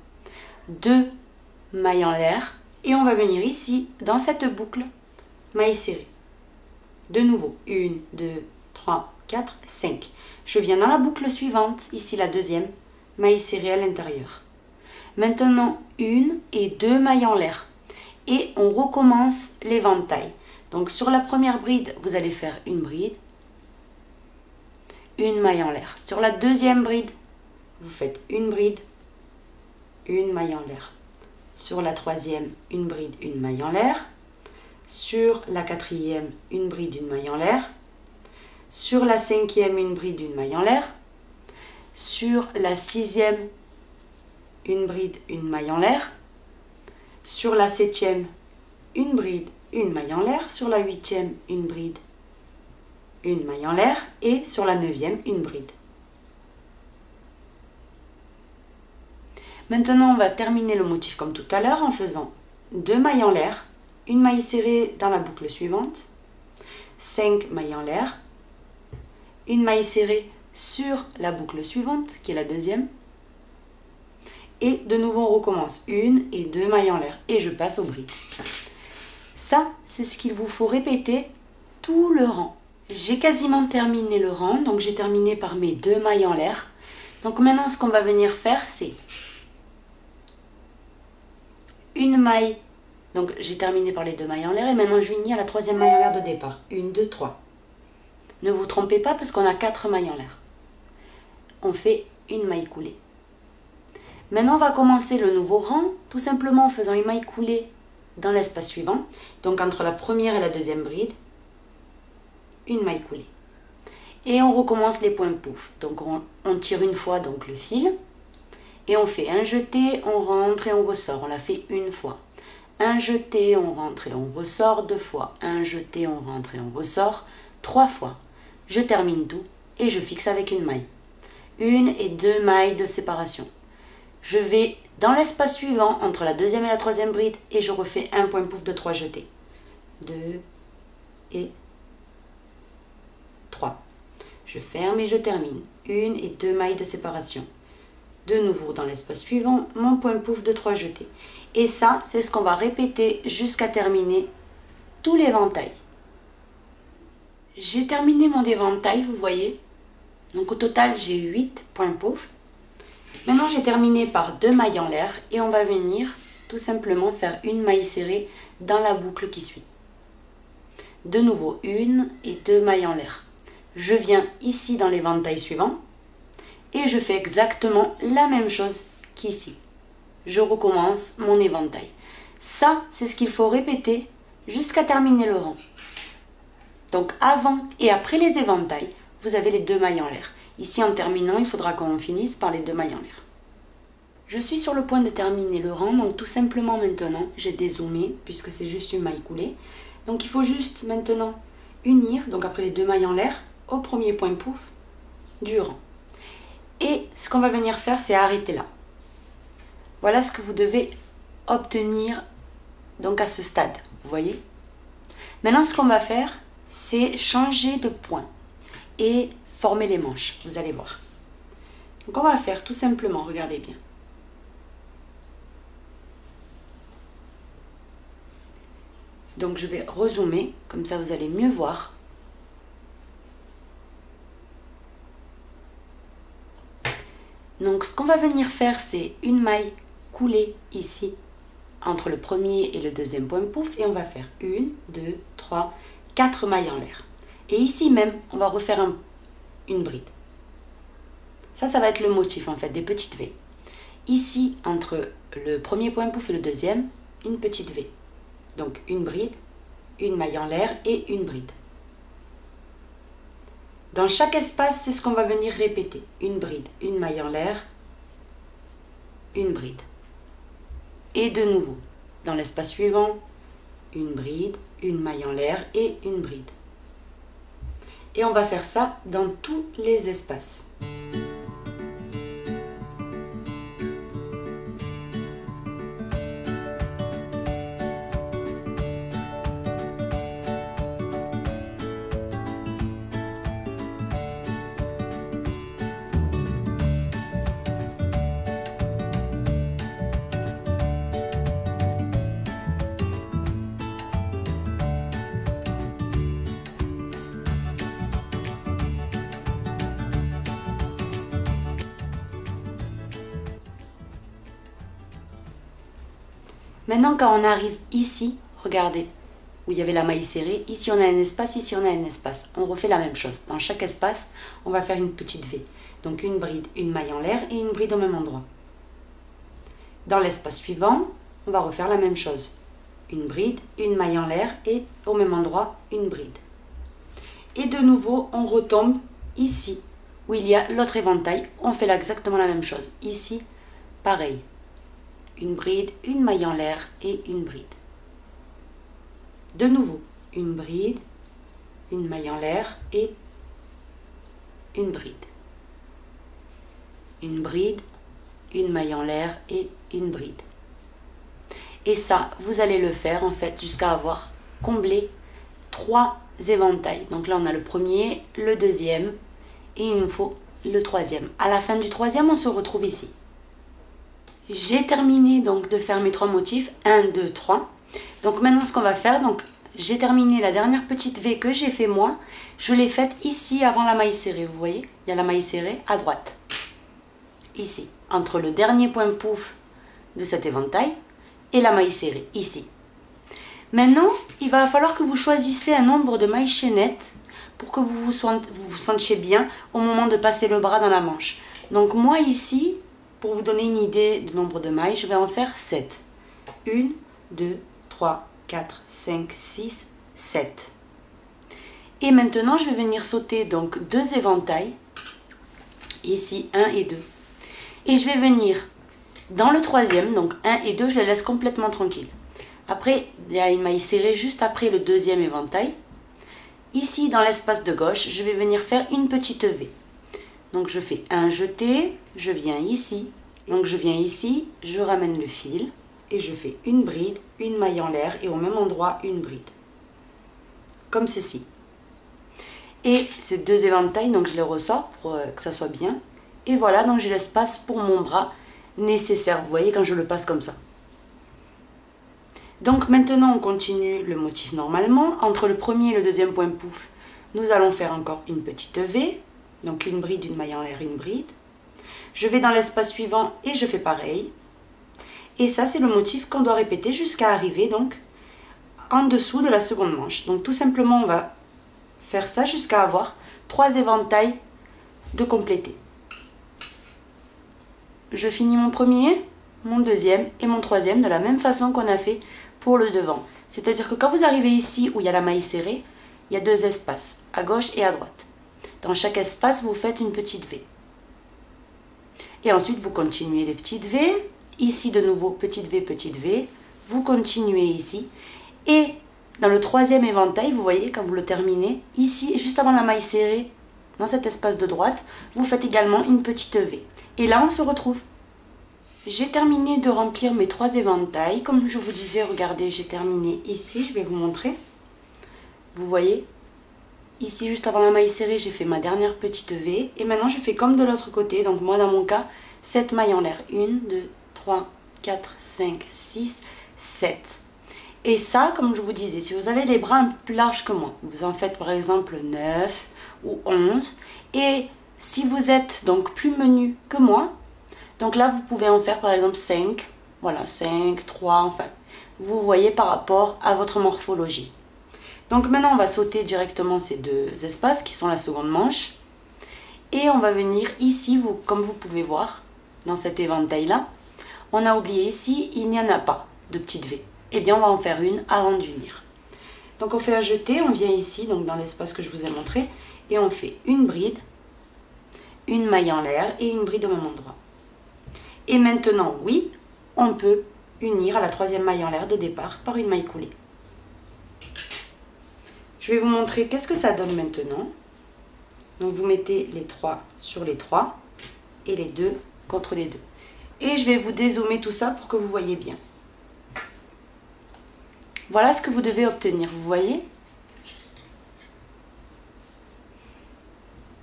2 mailles en l'air et on va venir ici dans cette boucle maille serrée. De nouveau 1, 2, 3, 4, 5. Je viens dans la boucle suivante, ici la deuxième, maille serrée à l'intérieur. Maintenant 1 et 2 mailles en l'air et on recommence l'éventail. Donc sur la première bride, vous allez faire une bride, une maille en l'air. Sur la deuxième bride, vous faites une bride, une maille en l'air. Sur la troisième, une bride, une maille en l'air. Sur la quatrième, une bride, une maille en l'air. Sur la cinquième, une bride, une maille en l'air. Sur la sixième, une bride, une maille en l'air. Sur la septième, une bride, une maille en l'air. Sur la huitième, une bride, une maille en l'air. Et sur la neuvième, une bride. Maintenant, on va terminer le motif comme tout à l'heure en faisant 2 mailles en l'air, une maille serrée dans la boucle suivante, 5 mailles en l'air, une maille serrée sur la boucle suivante, qui est la deuxième, et de nouveau on recommence 1 et 2 mailles en l'air, et je passe aux brides. Ça, c'est ce qu'il vous faut répéter tout le rang. J'ai quasiment terminé le rang, donc j'ai terminé par mes 2 mailles en l'air. Donc maintenant, ce qu'on va venir faire, c'est une maille. Donc j'ai terminé par les 2 mailles en l'air et maintenant j'unis à la troisième maille en l'air de départ. 1, 2, 3. Ne vous trompez pas parce qu'on a 4 mailles en l'air. On fait une maille coulée. Maintenant, on va commencer le nouveau rang, tout simplement en faisant une maille coulée dans l'espace suivant. Donc entre la première et la deuxième bride, une maille coulée. Et on recommence les points pouf. Donc on tire une fois donc le fil. Et on fait un jeté, on rentre et on ressort. On l'a fait une fois. Un jeté, on rentre et on ressort 2 fois. Un jeté, on rentre et on ressort 3 fois. Je termine tout et je fixe avec une maille. 1 et 2 mailles de séparation. Je vais dans l'espace suivant entre la deuxième et la troisième bride et je refais un point pouf de 3 jetés. 2 et 3. Je ferme et je termine. 1 et 2 mailles de séparation. De nouveau dans l'espace suivant, mon point pouf de 3 jetés. Et ça, c'est ce qu'on va répéter jusqu'à terminer tout l'éventail. J'ai terminé mon éventail, vous voyez. Donc au total, j'ai 8 points pouf. Maintenant, j'ai terminé par 2 mailles en l'air et on va venir tout simplement faire une maille serrée dans la boucle qui suit. De nouveau, 1 et 2 mailles en l'air. Je viens ici dans l'éventail suivant. Et je fais exactement la même chose qu'ici. Je recommence mon éventail. Ça, c'est ce qu'il faut répéter jusqu'à terminer le rang. Donc avant et après les éventails, vous avez les 2 mailles en l'air. Ici, en terminant, il faudra qu'on finisse par les 2 mailles en l'air. Je suis sur le point de terminer le rang, donc tout simplement maintenant, j'ai dézoomé, puisque c'est juste une maille coulée. Donc il faut juste maintenant unir, donc après les 2 mailles en l'air, au premier point pouf du rang. Et ce qu'on va venir faire, c'est arrêter là. Voilà ce que vous devez obtenir donc à ce stade, vous voyez. Maintenant, ce qu'on va faire, c'est changer de point et former les manches, vous allez voir. Donc on va faire tout simplement, regardez bien. Donc je vais rezoomer, comme ça vous allez mieux voir. Donc ce qu'on va venir faire, c'est une maille coulée ici, entre le premier et le deuxième point pouf, et on va faire 1, 2, 3, 4 mailles en l'air. Et ici même, on va refaire une bride. Ça va être le motif en fait, des petites V. Ici, entre le premier point pouf et le deuxième, une petite V. Donc une bride, une maille en l'air et une bride. Dans chaque espace, c'est ce qu'on va venir répéter. Une bride, une maille en l'air, une bride. Et de nouveau, dans l'espace suivant, une bride, une maille en l'air et une bride. Et on va faire ça dans tous les espaces. Maintenant, quand on arrive ici, regardez, où il y avait la maille serrée, ici on a un espace, ici on a un espace. On refait la même chose. Dans chaque espace, on va faire une petite V. Donc une bride, une maille en l'air et une bride au même endroit. Dans l'espace suivant, on va refaire la même chose. Une bride, une maille en l'air et au même endroit, une bride. Et de nouveau, on retombe ici, où il y a l'autre éventail. On fait là exactement la même chose. Ici, pareil. Une bride, une maille en l'air et une bride. De nouveau, une bride, une maille en l'air et une bride. Une bride, une maille en l'air et une bride. Et ça, vous allez le faire en fait jusqu'à avoir comblé 3 éventails. Donc là, on a le premier, le deuxième et il nous faut le troisième. À la fin du troisième, on se retrouve ici. J'ai terminé donc de faire mes 3 motifs, 1, 2, 3. Donc maintenant ce qu'on va faire, donc j'ai terminé la dernière petite V que j'ai fait moi, je l'ai faite ici avant la maille serrée, vous voyez, il y a la maille serrée à droite, ici, entre le dernier point pouf de cet éventail et la maille serrée, ici. Maintenant, il va falloir que vous choisissiez un nombre de mailles chaînettes pour que vous vous sentiez bien au moment de passer le bras dans la manche. Donc moi ici, pour vous donner une idée du nombre de mailles, je vais en faire 7. 1, 2, 3, 4, 5, 6, 7. Et maintenant, je vais venir sauter donc 2 éventails, ici 1 et 2. Et je vais venir dans le troisième, donc 1 et 2, je les laisse complètement tranquilles. Après, il y a une maille serrée juste après le deuxième éventail. Ici, dans l'espace de gauche, je vais venir faire une petite V. Donc je fais un jeté, je viens ici, donc je viens ici, je ramène le fil et je fais une bride, une maille en l'air et au même endroit une bride. Comme ceci. Et ces 2 éventails, donc je les ressors pour que ça soit bien. Et voilà, donc j'ai l'espace pour mon bras nécessaire, vous voyez quand je le passe comme ça. Donc maintenant on continue le motif normalement. Entre le premier et le deuxième point pouf, nous allons faire encore une petite V. Donc une bride, une maille en l'air, une bride. Je vais dans l'espace suivant et je fais pareil. Et ça, c'est le motif qu'on doit répéter jusqu'à arriver donc en dessous de la seconde manche. Donc tout simplement, on va faire ça jusqu'à avoir 3 éventails de compléter. Je finis mon premier, mon deuxième et mon troisième de la même façon qu'on a fait pour le devant. C'est-à-dire que quand vous arrivez ici où il y a la maille serrée, il y a 2 espaces, à gauche et à droite. Dans chaque espace, vous faites une petite V. Et ensuite, vous continuez les petites V. Ici, de nouveau, petite V. Vous continuez ici. Et dans le troisième éventail, vous voyez, quand vous le terminez, ici, juste avant la maille serrée, dans cet espace de droite, vous faites également une petite V. Et là, on se retrouve. J'ai terminé de remplir mes 3 éventails. Comme je vous disais, regardez, j'ai terminé ici. Je vais vous montrer. Vous voyez ? Ici, juste avant la maille serrée, j'ai fait ma dernière petite V. Et maintenant, je fais comme de l'autre côté. Donc moi, dans mon cas, 7 mailles en l'air. 1, 2, 3, 4, 5, 6, 7. Et ça, comme je vous disais, si vous avez les bras un peu plus larges que moi, vous en faites par exemple 9 ou 11. Et si vous êtes donc plus menu que moi, Donc là, vous pouvez en faire par exemple 5, voilà, 5, 3, enfin, vous voyez par rapport à votre morphologie. Donc maintenant, on va sauter directement ces deux espaces qui sont la seconde manche. Et on va venir ici, comme vous pouvez voir, dans cet éventail-là, on a oublié ici, il n'y en a pas de petite V. Eh bien, on va en faire une avant d'unir. Donc on fait un jeté, on vient ici, donc dans l'espace que je vous ai montré, et on fait une bride, une maille en l'air et une bride au même endroit. Et maintenant, oui, on peut unir à la troisième maille en l'air de départ par une maille coulée. Je vais vous montrer qu'est-ce que ça donne maintenant. Donc vous mettez les 3 sur les 3 et les 2 contre les 2. Et je vais vous dézoomer tout ça pour que vous voyez bien. Voilà ce que vous devez obtenir, vous voyez?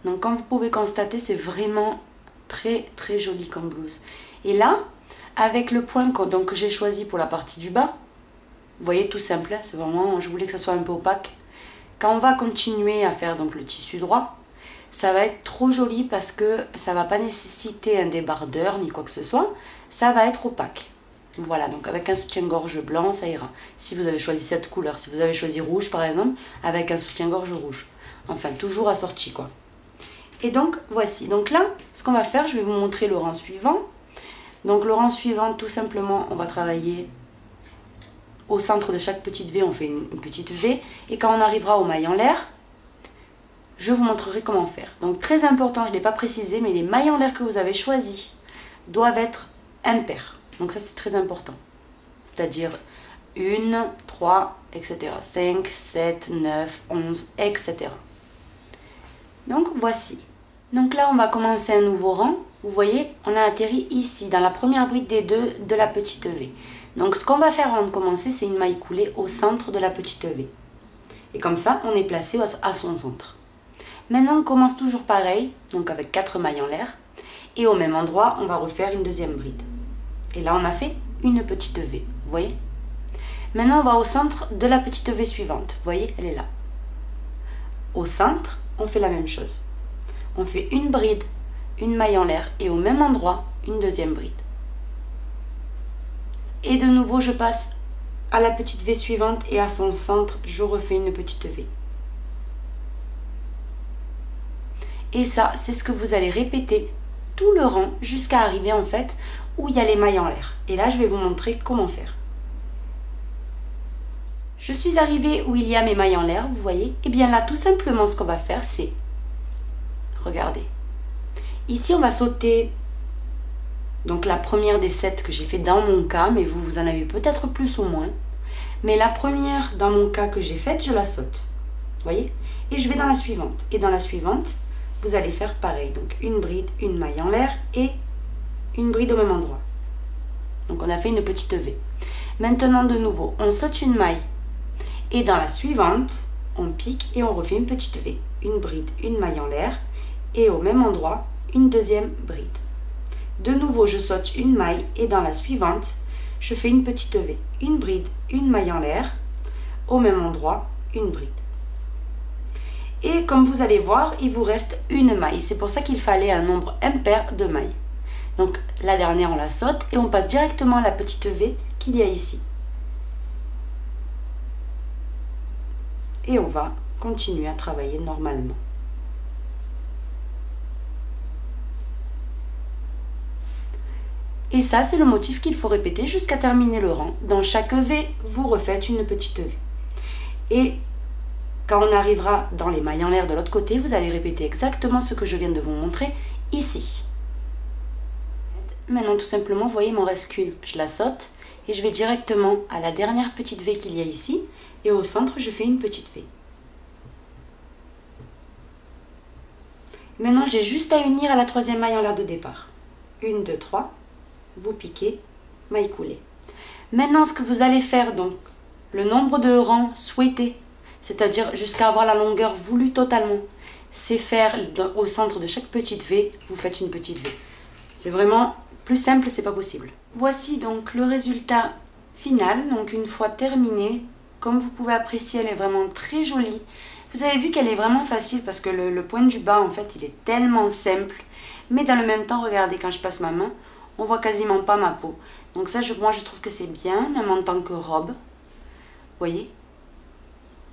Donc comme vous pouvez constater, c'est vraiment très très joli comme blouse. Et là, avec le point que j'ai choisi pour la partie du bas, vous voyez, tout simple, c'est vraiment, je voulais que ça soit un peu opaque. Quand on va continuer à faire donc le tissu droit, ça va être trop joli parce que ça va pas nécessiter un débardeur ni quoi que ce soit, ça va être opaque. Voilà, donc avec un soutien-gorge blanc, ça ira. Si vous avez choisi cette couleur, si vous avez choisi rouge par exemple, avec un soutien-gorge rouge. Enfin, toujours assorti quoi. Et donc, voici. Donc là, ce qu'on va faire, je vais vous montrer le rang suivant. Donc le rang suivant, tout simplement, on va travailler au centre de chaque petite V, on fait une petite V. Et quand on arrivera aux mailles en l'air, je vous montrerai comment faire. Donc très important, je ne l'ai pas précisé, mais les mailles en l'air que vous avez choisies doivent être impaires. Donc ça c'est très important. C'est-à-dire 1, 3, etc. 5, 7, 9, 11, etc. Donc voici. Donc là on va commencer un nouveau rang. Vous voyez, on a atterri ici, dans la première bride des deux de la petite V. Donc ce qu'on va faire avant de commencer, c'est une maille coulée au centre de la petite V. Et comme ça, on est placé à son centre. Maintenant, on commence toujours pareil, donc avec 4 mailles en l'air. Et au même endroit, on va refaire une deuxième bride. Et là, on a fait une petite V, vous voyez? Maintenant, on va au centre de la petite V suivante. Vous voyez, elle est là. Au centre, on fait la même chose. On fait une bride, une maille en l'air et au même endroit, une deuxième bride. Et de nouveau, je passe à la petite V suivante et à son centre, je refais une petite V. Et ça, c'est ce que vous allez répéter tout le rang jusqu'à arriver en fait où il y a les mailles en l'air. Et là, je vais vous montrer comment faire. Je suis arrivée où il y a mes mailles en l'air, vous voyez. Et bien là, tout simplement, ce qu'on va faire, c'est... Regardez. Ici, on va sauter... Donc la première des 7 que j'ai fait dans mon cas, mais vous en avez peut-être plus ou moins. Mais la première dans mon cas que j'ai faite, je la saute. Vous voyez? Et je vais dans la suivante. Et dans la suivante, vous allez faire pareil. Donc une bride, une maille en l'air et une bride au même endroit. Donc on a fait une petite V. Maintenant de nouveau, on saute une maille. Et dans la suivante, on pique et on refait une petite V. Une bride, une maille en l'air et au même endroit, une deuxième bride. De nouveau, je saute une maille et dans la suivante, je fais une petite V. Une bride, une maille en l'air, au même endroit, une bride. Et comme vous allez voir, il vous reste une maille. C'est pour ça qu'il fallait un nombre impair de mailles. Donc la dernière, on la saute et on passe directement à la petite V qu'il y a ici. Et on va continuer à travailler normalement. Et ça, c'est le motif qu'il faut répéter jusqu'à terminer le rang. Dans chaque V, vous refaites une petite V. Et quand on arrivera dans les mailles en l'air de l'autre côté, vous allez répéter exactement ce que je viens de vous montrer ici. Maintenant, tout simplement, vous voyez, il m'en reste qu'une. Je la saute et je vais directement à la dernière petite V qu'il y a ici. Et au centre, je fais une petite V. Maintenant, j'ai juste à unir à la troisième maille en l'air de départ. 1, 2, 3. Vous piquez, maille coulée. Maintenant, ce que vous allez faire, donc, le nombre de rangs souhaités, c'est-à-dire jusqu'à avoir la longueur voulue totalement, c'est faire au centre de chaque petite V, vous faites une petite V. C'est vraiment plus simple, c'est pas possible. Voici donc le résultat final. Donc une fois terminée, comme vous pouvez apprécier, elle est vraiment très jolie. Vous avez vu qu'elle est vraiment facile parce que le point du bas, en fait, il est tellement simple. Mais dans le même temps, regardez, quand je passe ma main, on voit quasiment pas ma peau. Donc ça, moi je trouve que c'est bien, même en tant que robe. Vous voyez?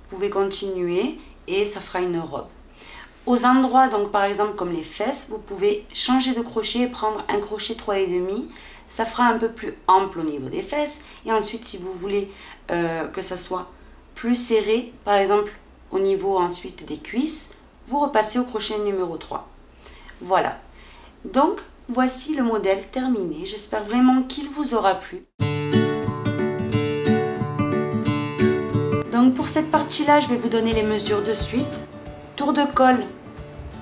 Vous pouvez continuer et ça fera une robe. Aux endroits, donc par exemple comme les fesses, vous pouvez changer de crochet et prendre un crochet 3,5. Ça fera un peu plus ample au niveau des fesses. Et ensuite, si vous voulez que ça soit plus serré, par exemple au niveau ensuite des cuisses, vous repassez au crochet numéro 3. Voilà. Donc, voici le modèle terminé. J'espère vraiment qu'il vous aura plu. Donc pour cette partie-là, je vais vous donner les mesures de suite. Tour de col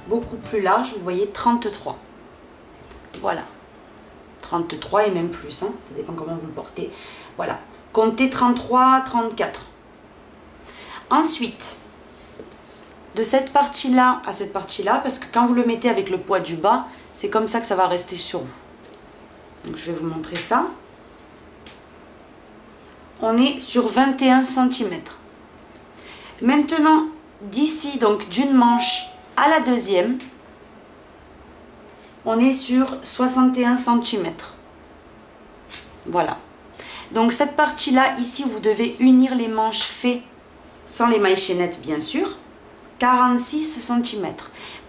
beaucoup plus large, vous voyez 33. Voilà. 33 et même plus, hein, ça dépend comment vous le portez. Voilà. Comptez 33, 34. Ensuite, de cette partie-là à cette partie-là, parce que quand vous le mettez avec le poids du bas, c'est comme ça que ça va rester sur vous. Donc je vais vous montrer ça. On est sur 21 cm. Maintenant, d'ici, donc d'une manche à la deuxième, on est sur 61 cm. Voilà. Donc cette partie-là, ici, vous devez unir les manches faits sans les mailles chaînettes, bien sûr, 46 cm.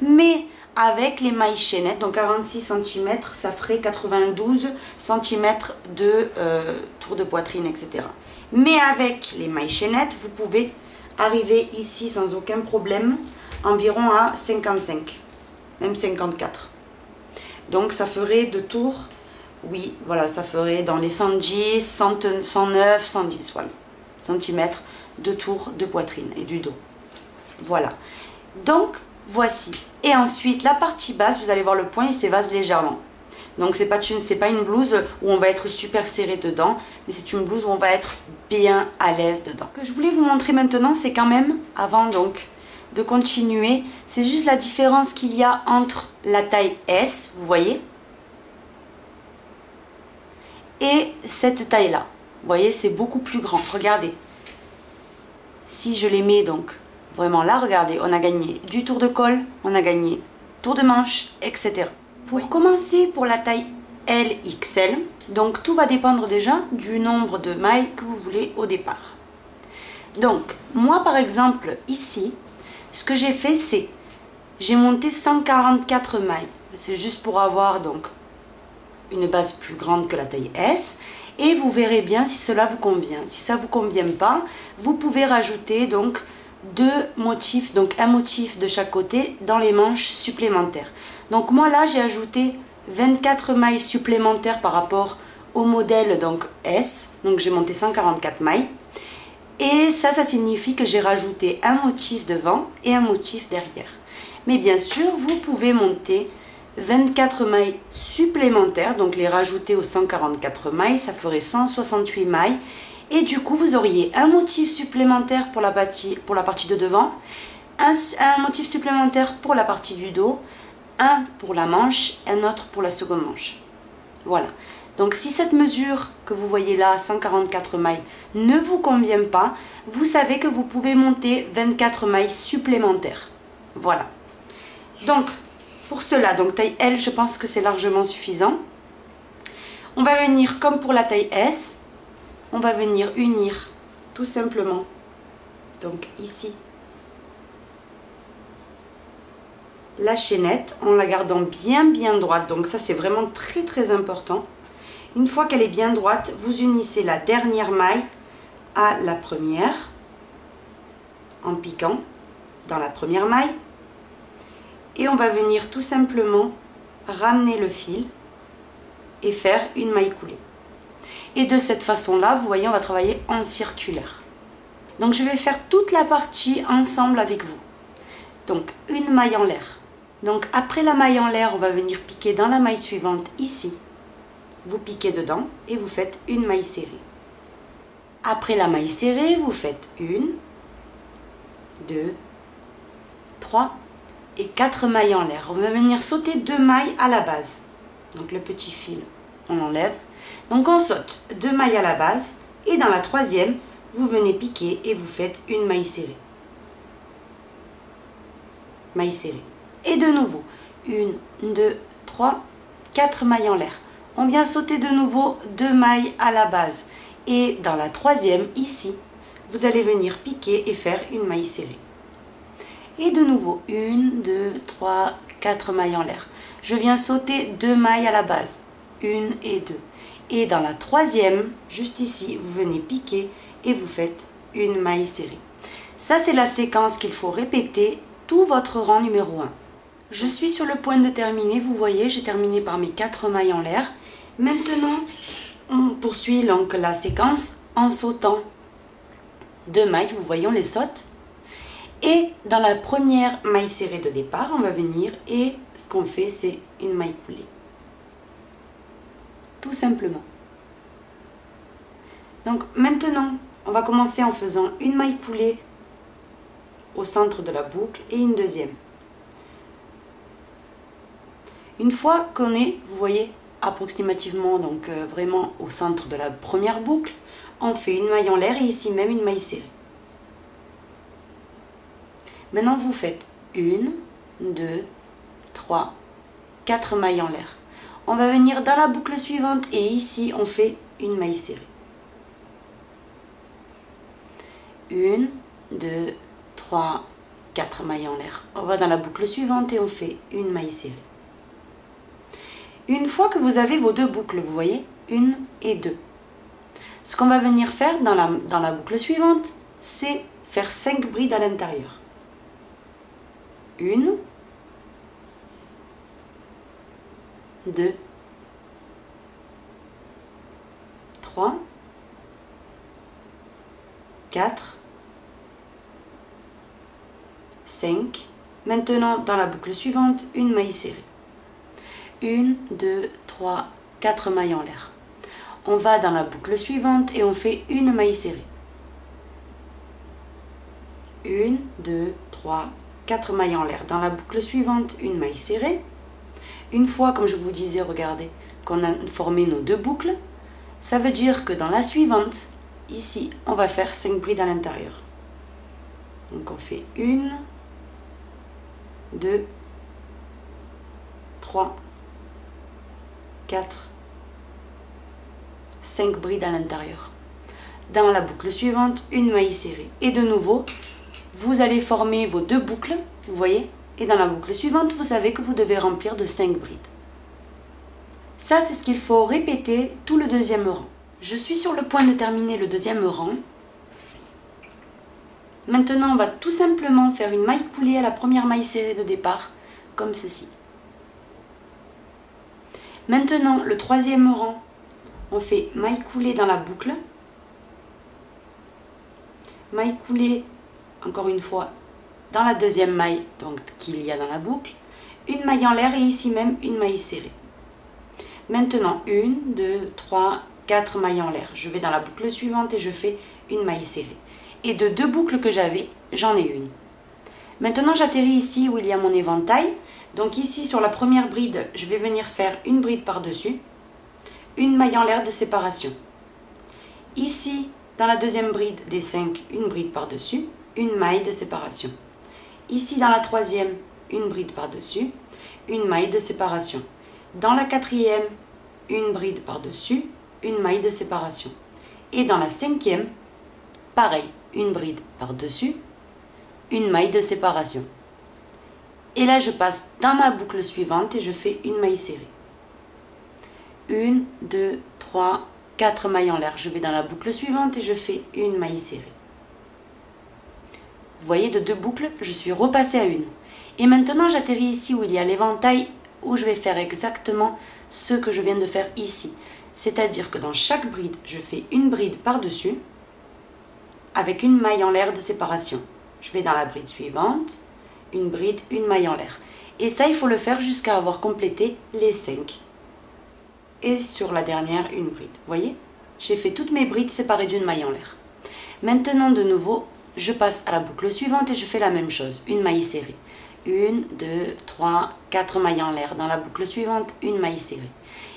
Mais avec les mailles chaînettes, donc 46 cm, ça ferait 92 cm de tour de poitrine, etc. Mais avec les mailles chaînettes, vous pouvez arriver ici sans aucun problème, environ à 55, même 54. Donc ça ferait de tours, oui, voilà, ça ferait dans les 110, 109, 110, voilà, centimètres de tour de poitrine et du dos. Voilà. Donc, voici. Et ensuite, la partie basse, vous allez voir le point, il s'évase légèrement. Donc, c'est pas une blouse où on va être super serré dedans, mais c'est une blouse où on va être bien à l'aise dedans. Ce que je voulais vous montrer maintenant, c'est quand même, avant donc de continuer, c'est juste la différence qu'il y a entre la taille S, vous voyez, et cette taille-là. Vous voyez, c'est beaucoup plus grand. Regardez. Si je les mets donc vraiment là, regardez, on a gagné du tour de col, on a gagné tour de manche, etc. Pour commencer, pour la taille LXL, donc tout va dépendre déjà du nombre de mailles que vous voulez au départ. Donc, moi par exemple, ici, ce que j'ai fait, c'est, j'ai monté 144 mailles. C'est juste pour avoir donc une base plus grande que la taille S. Et vous verrez bien si cela vous convient. Si ça ne vous convient pas, vous pouvez rajouter donc deux motifs, donc un motif de chaque côté dans les manches supplémentaires. Donc moi là, j'ai ajouté 24 mailles supplémentaires par rapport au modèle donc S. Donc j'ai monté 144 mailles. Et ça signifie que j'ai rajouté un motif devant et un motif derrière. Mais bien sûr, vous pouvez monter 24 mailles supplémentaires, donc les rajouter aux 144 mailles, ça ferait 168 mailles. Et du coup, vous auriez un motif supplémentaire pour la partie de devant, un motif supplémentaire pour la partie du dos, un pour la manche, un autre pour la seconde manche. Voilà. Donc si cette mesure que vous voyez là, 144 mailles, ne vous convient pas, vous savez que vous pouvez monter 24 mailles supplémentaires. Voilà. Donc, pour cela, donc taille L, je pense que c'est largement suffisant. On va venir, comme pour la taille S, on va venir unir tout simplement, donc ici, la chaînette en la gardant bien droite. Donc ça, c'est vraiment très important. Une fois qu'elle est bien droite, vous unissez la dernière maille à la première en piquant dans la première maille. Et on va venir tout simplement ramener le fil et faire une maille coulée. Et de cette façon-là, vous voyez, on va travailler en circulaire. Donc je vais faire toute la partie ensemble avec vous. Donc une maille en l'air. Donc après la maille en l'air, on va venir piquer dans la maille suivante ici. Vous piquez dedans et vous faites une maille serrée. Après la maille serrée, vous faites 1, 2, 3 et 4 mailles en l'air. On va venir sauter 2 mailles à la base. Donc le petit fil, on l'enlève. Donc on saute 2 mailles à la base et dans la troisième, vous venez piquer et vous faites une maille serrée. Maille serrée. Et de nouveau, 1, 2, 3, 4 mailles en l'air. On vient sauter de nouveau 2 mailles à la base. Et dans la troisième, ici, vous allez venir piquer et faire une maille serrée. Et de nouveau, 1, 2, 3, 4 mailles en l'air. Je viens sauter 2 mailles à la base. 1 et 2. Et dans la troisième, juste ici, vous venez piquer et vous faites une maille serrée. Ça, c'est la séquence qu'il faut répéter tout votre rang numéro 1. Je suis sur le point de terminer. Vous voyez, j'ai terminé par mes 4 mailles en l'air. Maintenant, on poursuit donc la séquence en sautant 2 mailles. Vous voyez, on les saute. Et dans la première maille serrée de départ, on va venir et ce qu'on fait, c'est une maille coulée. Tout simplement. Donc maintenant, on va commencer en faisant une maille coulée au centre de la boucle et une deuxième. Une fois qu'on est, vous voyez, approximativement, donc vraiment au centre de la première boucle, on fait une maille en l'air et ici même une maille serrée. Maintenant, vous faites 1, 2, 3, 4 mailles en l'air. On va venir dans la boucle suivante et ici, on fait une maille serrée. 1, 2, 3, 4 mailles en l'air. On va dans la boucle suivante et on fait une maille serrée. Une fois que vous avez vos 2 boucles, vous voyez, 1 et 2. Ce qu'on va venir faire dans la boucle suivante, c'est faire 5 brides à l'intérieur. 1, 2, 3, 4, 5. Maintenant, dans la boucle suivante, une maille serrée. 1, 2, 3, 4 mailles en l'air. On va dans la boucle suivante et on fait une maille serrée. 1, 2, 3, 4 mailles en l'air. Dans la boucle suivante, une maille serrée. Une fois, comme je vous disais, regardez, qu'on a formé nos 2 boucles, ça veut dire que dans la suivante, ici, on va faire 5 brides à l'intérieur. Donc on fait 1, 2, 3, 4, 5 brides à l'intérieur. Dans la boucle suivante, une maille serrée. Et de nouveau, vous allez former vos 2 boucles, vous voyez, et dans la boucle suivante, vous savez que vous devez remplir de 5 brides. Ça, c'est ce qu'il faut répéter tout le deuxième rang. Je suis sur le point de terminer le deuxième rang. Maintenant, on va tout simplement faire une maille coulée à la première maille serrée de départ, comme ceci. Maintenant, le troisième rang, on fait maille coulée dans la boucle. Maille coulée, encore une fois, dans la deuxième maille qu'il y a dans la boucle. Une maille en l'air et ici même une maille serrée. Maintenant, 1, 2, 3, 4 mailles en l'air. Je vais dans la boucle suivante et je fais une maille serrée. Et de 2 boucles que j'avais, j'en ai une. Maintenant, j'atterris ici où il y a mon éventail. Donc ici, sur la première bride, je vais venir faire une bride par-dessus. Une maille en l'air de séparation. Ici, dans la deuxième bride des 5, une bride par-dessus, une maille de séparation. Ici, dans la troisième, une bride par-dessus, une maille de séparation. Dans la quatrième, une bride par-dessus, une maille de séparation. Et dans la cinquième, pareil, une bride par-dessus, une maille de séparation. Et là, je passe dans ma boucle suivante et je fais une maille serrée. 1, 2, 3, 4 mailles en l'air. Je vais dans la boucle suivante et je fais une maille serrée. Vous voyez, de 2 boucles, je suis repassée à une. Et maintenant, j'atterris ici où il y a l'éventail, où je vais faire exactement ce que je viens de faire ici. C'est-à-dire que dans chaque bride, je fais une bride par-dessus, avec une maille en l'air de séparation. Je vais dans la bride suivante, une bride, une maille en l'air. Et ça, il faut le faire jusqu'à avoir complété les 5. Et sur la dernière, une bride. Vous voyez? J'ai fait toutes mes brides séparées d'une maille en l'air. Maintenant, de nouveau, je passe à la boucle suivante et je fais la même chose. Une maille serrée. 1, 2, 3, 4 mailles en l'air. Dans la boucle suivante, une maille serrée.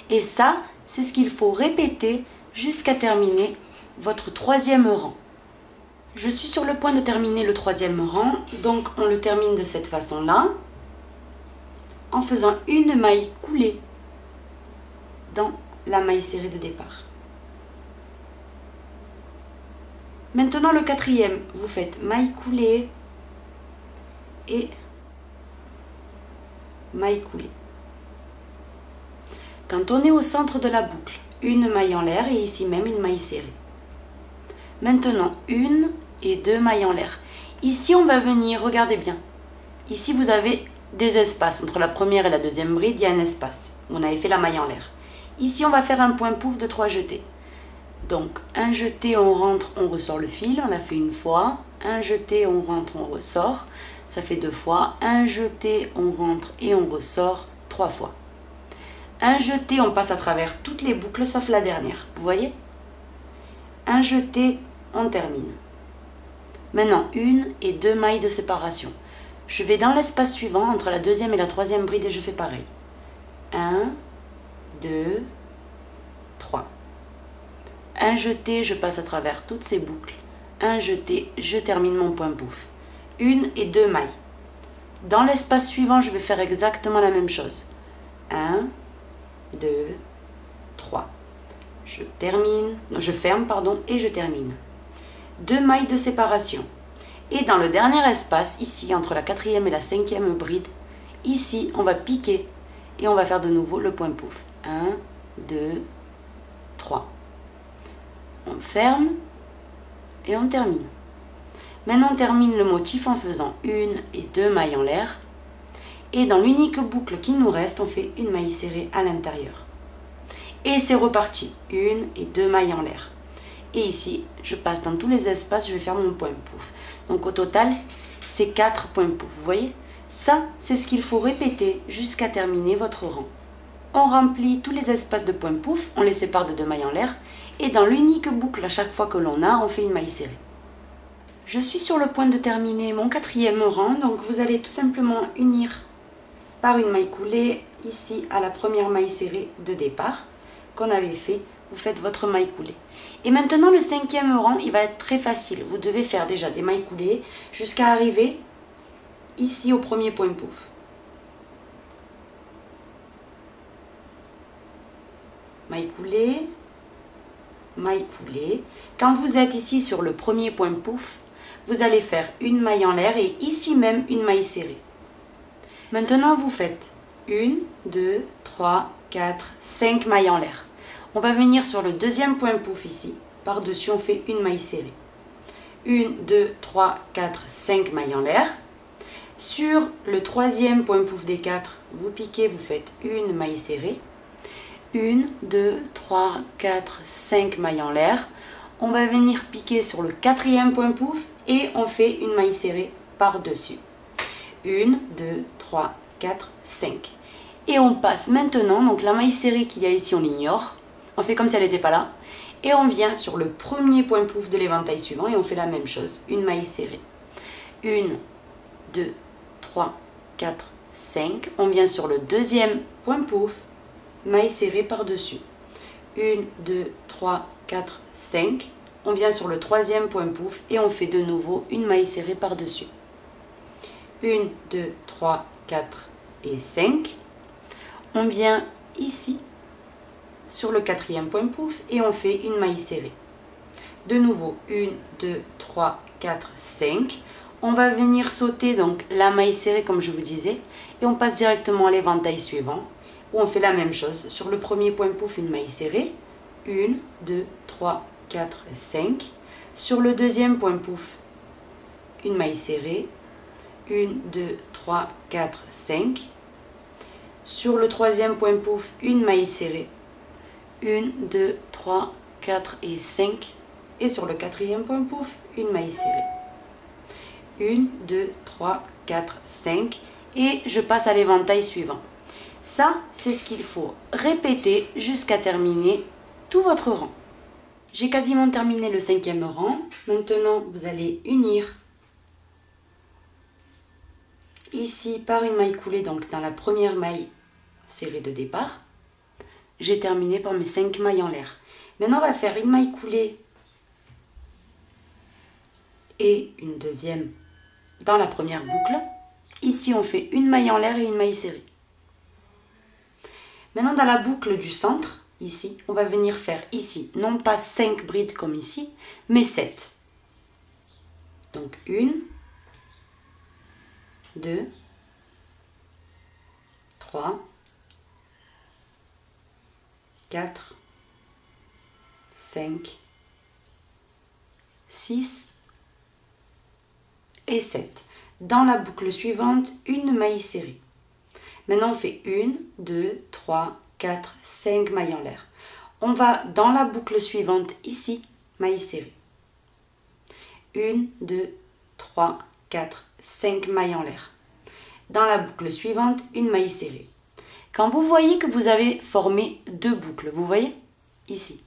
Et ça, c'est ce qu'il faut répéter jusqu'à terminer votre troisième rang. Je suis sur le point de terminer le troisième rang, donc on le termine de cette façon-là, en faisant une maille coulée dans la maille serrée de départ. Maintenant le quatrième, vous faites maille coulée et maille coulée. Quand on est au centre de la boucle, une maille en l'air et ici même une maille serrée. Maintenant, une et deux mailles en l'air. Ici, on va venir, regardez bien. Ici, vous avez des espaces. Entre la première et la deuxième bride, il y a un espace. On avait fait la maille en l'air. Ici, on va faire un point pouf de 3 jetés. Donc, un jeté, on rentre, on ressort le fil. On l'a fait une fois. Un jeté, on rentre, on ressort. Ça fait 2 fois. Un jeté, on rentre et on ressort 3 fois. Un jeté, on passe à travers toutes les boucles sauf la dernière. Vous voyez? Un jeté, on termine. Maintenant, une et deux mailles de séparation. Je vais dans l'espace suivant, entre la deuxième et la troisième bride, et je fais pareil. 1, 2, 3. Un jeté, je passe à travers toutes ces boucles. Un jeté, je termine mon point pouf. Une et deux mailles. Dans l'espace suivant, je vais faire exactement la même chose. 1, 2, 3. Je ferme, et je termine. 2 mailles de séparation. Et dans le dernier espace, ici, entre la quatrième et la cinquième bride, ici, on va piquer et on va faire de nouveau le point pouf. 1, 2, 3. On ferme et on termine. Maintenant, on termine le motif en faisant une et deux mailles en l'air. Et dans l'unique boucle qui nous reste, on fait une maille serrée à l'intérieur. Et c'est reparti. Une et deux mailles en l'air. Et ici, je passe dans tous les espaces, je vais faire mon point pouf. Donc au total, c'est 4 points pouf. Vous voyez? Ça, c'est ce qu'il faut répéter jusqu'à terminer votre rang. On remplit tous les espaces de point pouf, on les sépare de 2 mailles en l'air. Et dans l'unique boucle, à chaque fois que l'on a, on fait une maille serrée. Je suis sur le point de terminer mon 4e rang. Donc vous allez tout simplement unir par une maille coulée ici à la première maille serrée de départ qu'on avait fait. Vous faites votre maille coulée. Et maintenant le 5e rang, il va être très facile. Vous devez faire déjà des mailles coulées jusqu'à arriver ici au premier point pouf. Maille coulée, maille coulée. Quand vous êtes ici sur le premier point pouf, vous allez faire une maille en l'air et ici même une maille serrée. Maintenant vous faites 1, 2, 3, 4, 5 mailles en l'air. On va venir sur le deuxième point pouf ici. Par-dessus, on fait une maille serrée. 1, 2, 3, 4, 5 mailles en l'air. Sur le troisième point pouf des 4, vous piquez, vous faites une maille serrée. 1, 2, 3, 4, 5 mailles en l'air. On va venir piquer sur le quatrième point pouf et on fait une maille serrée par-dessus. 1, 2, 3, 4, 5. Et on passe maintenant, donc la maille serrée qu'il y a ici, on l'ignore. On fait comme si elle n'était pas là. Et on vient sur le premier point pouf de l'éventail suivant et on fait la même chose. Une maille serrée. 1, 2, 3, 4, 5. On vient sur le deuxième point pouf. Maille serrée par-dessus. 1, 2, 3, 4, 5. On vient sur le troisième point pouf et on fait de nouveau une maille serrée par-dessus. 1, 2, 3, 4 et 5. On vient ici sur le quatrième point pouf et on fait une maille serrée. De nouveau, 1, 2, 3, 4, 5. On va venir sauter donc la maille serrée comme je vous disais et on passe directement à l'éventail suivant où on fait la même chose. Sur le premier point pouf, une maille serrée. 1, 2, 3, 4, 5. Sur le deuxième point pouf, une maille serrée. 1, 2, 3, 4, 5. Sur le troisième point pouf, une maille serrée. 1, 2, 3, 4 et 5. Et sur le quatrième point pouf, une maille serrée. 1, 2, 3, 4, 5. Et je passe à l'éventail suivant. Ça, c'est ce qu'il faut répéter jusqu'à terminer tout votre rang. J'ai quasiment terminé le 5e rang. Maintenant, vous allez unir ici par une maille coulée, donc dans la première maille serrée de départ. J'ai terminé par mes 5 mailles en l'air. Maintenant, on va faire une maille coulée et une deuxième dans la première boucle. Ici, on fait une maille en l'air et une maille serrée. Maintenant, dans la boucle du centre, ici, on va venir faire ici, non pas 5 brides comme ici, mais 7. Donc 1, 2, 3, 4, 5, 6 et 7. Dans la boucle suivante, une maille serrée. Maintenant, on fait 1, 2, 3, 4, 5 mailles en l'air. On va dans la boucle suivante, ici, maille serrée. 1, 2, 3, 4, 5 mailles en l'air. Dans la boucle suivante, une maille serrée. Quand vous voyez que vous avez formé 2 boucles, vous voyez, ici,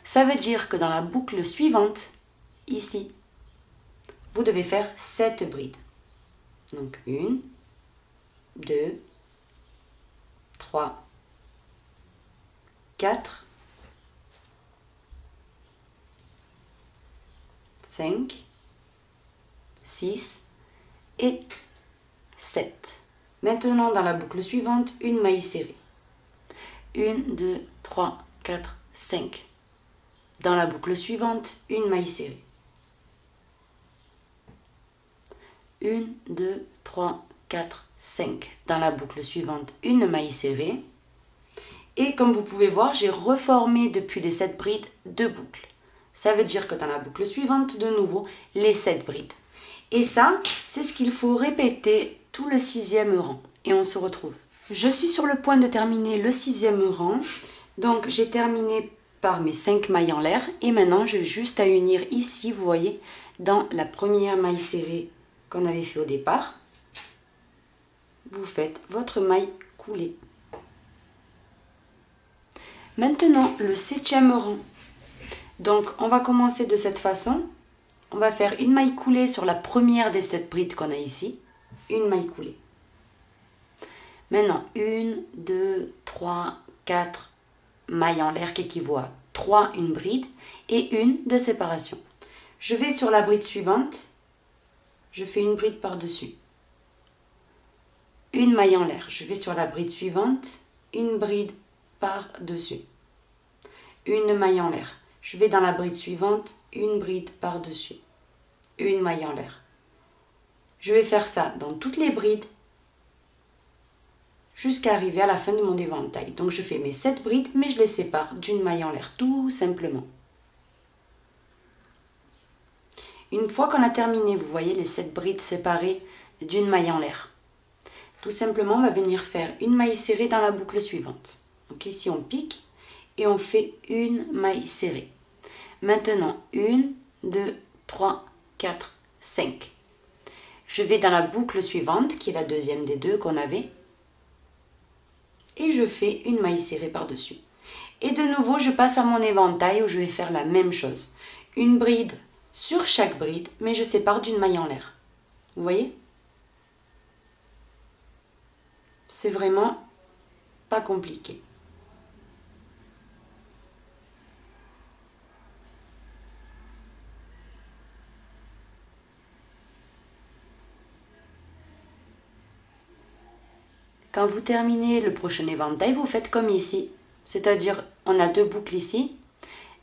ça veut dire que dans la boucle suivante, ici, vous devez faire 7 brides. Donc 1, 2, 3, 4, 5, 6 et 7. Maintenant, dans la boucle suivante, une maille serrée. 1, 2, 3, 4, 5. Dans la boucle suivante, une maille serrée. 1, 2, 3, 4, 5. Dans la boucle suivante, une maille serrée. Et comme vous pouvez voir, j'ai reformé depuis les 7 brides 2 boucles. Ça veut dire que dans la boucle suivante, de nouveau, les 7 brides. Et ça, c'est ce qu'il faut répéter tout le 6e rang. Et on se retrouve. Je suis sur le point de terminer le 6e rang. Donc, j'ai terminé par mes 5 mailles en l'air. Et maintenant, j'ai juste à unir ici, vous voyez, dans la première maille serrée qu'on avait fait au départ. Vous faites votre maille coulée. Maintenant, le 7e rang. Donc, on va commencer de cette façon. On va faire une maille coulée sur la première des 7 brides qu'on a ici. Une maille coulée. Maintenant, 1, 2, 3, 4 mailles en l'air qui équivaut à 3, une bride et une de séparation. Je vais sur la bride suivante. Je fais une bride par-dessus. Une maille en l'air. Je vais sur la bride suivante. Une bride par-dessus. Une maille en l'air. Je vais dans la bride suivante, une bride par-dessus. Une maille en l'air. Je vais faire ça dans toutes les brides jusqu'à arriver à la fin de mon éventail. Donc je fais mes 7 brides, mais je les sépare d'une maille en l'air, tout simplement. Une fois qu'on a terminé, vous voyez les 7 brides séparées d'une maille en l'air. Tout simplement, on va venir faire une maille serrée dans la boucle suivante. Donc ici, on pique et on fait une maille serrée. Maintenant, 1, 2, 3, 4, 5. Je vais dans la boucle suivante, qui est la deuxième des 2 qu'on avait. Et je fais une maille serrée par-dessus. Et de nouveau, je passe à mon éventail où je vais faire la même chose. Une bride sur chaque bride, mais je sépare d'une maille en l'air. Vous voyez? C'est vraiment pas compliqué. Quand vous terminez le prochain éventail, vous faites comme ici. C'est-à-dire, on a 2 boucles ici.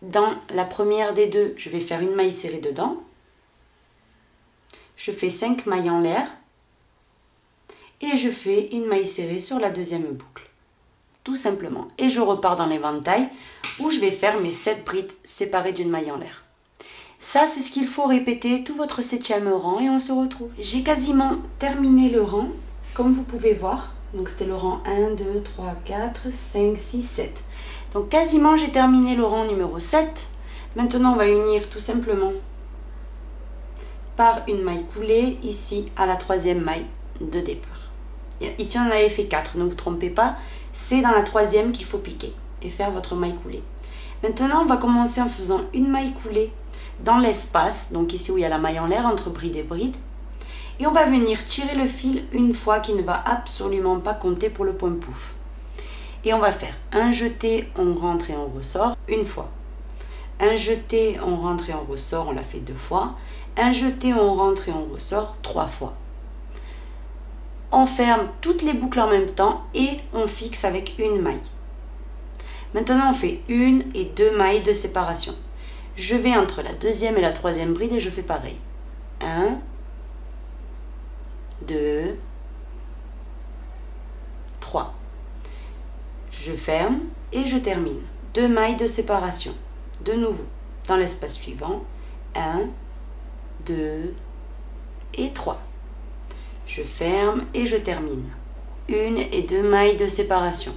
Dans la première des 2, je vais faire une maille serrée dedans. Je fais 5 mailles en l'air. Et je fais une maille serrée sur la deuxième boucle. Tout simplement. Et je repars dans l'éventail où je vais faire mes 7 brides séparées d'une maille en l'air. Ça, c'est ce qu'il faut répéter tout votre 7e rang et on se retrouve. J'ai quasiment terminé le rang, comme vous pouvez voir. Donc c'était le rang 1, 2, 3, 4, 5, 6, 7. Donc quasiment j'ai terminé le rang numéro 7. Maintenant on va unir tout simplement par une maille coulée ici à la 3e maille de départ. Ici on avait fait 4, ne vous trompez pas, c'est dans la 3e qu'il faut piquer et faire votre maille coulée. Maintenant on va commencer en faisant une maille coulée dans l'espace, donc ici où il y a la maille en l'air entre bride et bride. Et on va venir tirer le fil une fois qui ne va absolument pas compter pour le point pouf. Et on va faire un jeté, on rentre et on ressort une fois. Un jeté, on rentre et on ressort, on l'a fait 2 fois. Un jeté, on rentre et on ressort 3 fois. On ferme toutes les boucles en même temps et on fixe avec une maille. Maintenant, on fait 1 et 2 mailles de séparation. Je vais entre la deuxième et la troisième bride et je fais pareil. 1, 2, 3. Je ferme et je termine. 2 mailles de séparation. De nouveau, dans l'espace suivant, 1, 2 et 3. Je ferme et je termine. 1 et 2 mailles de séparation.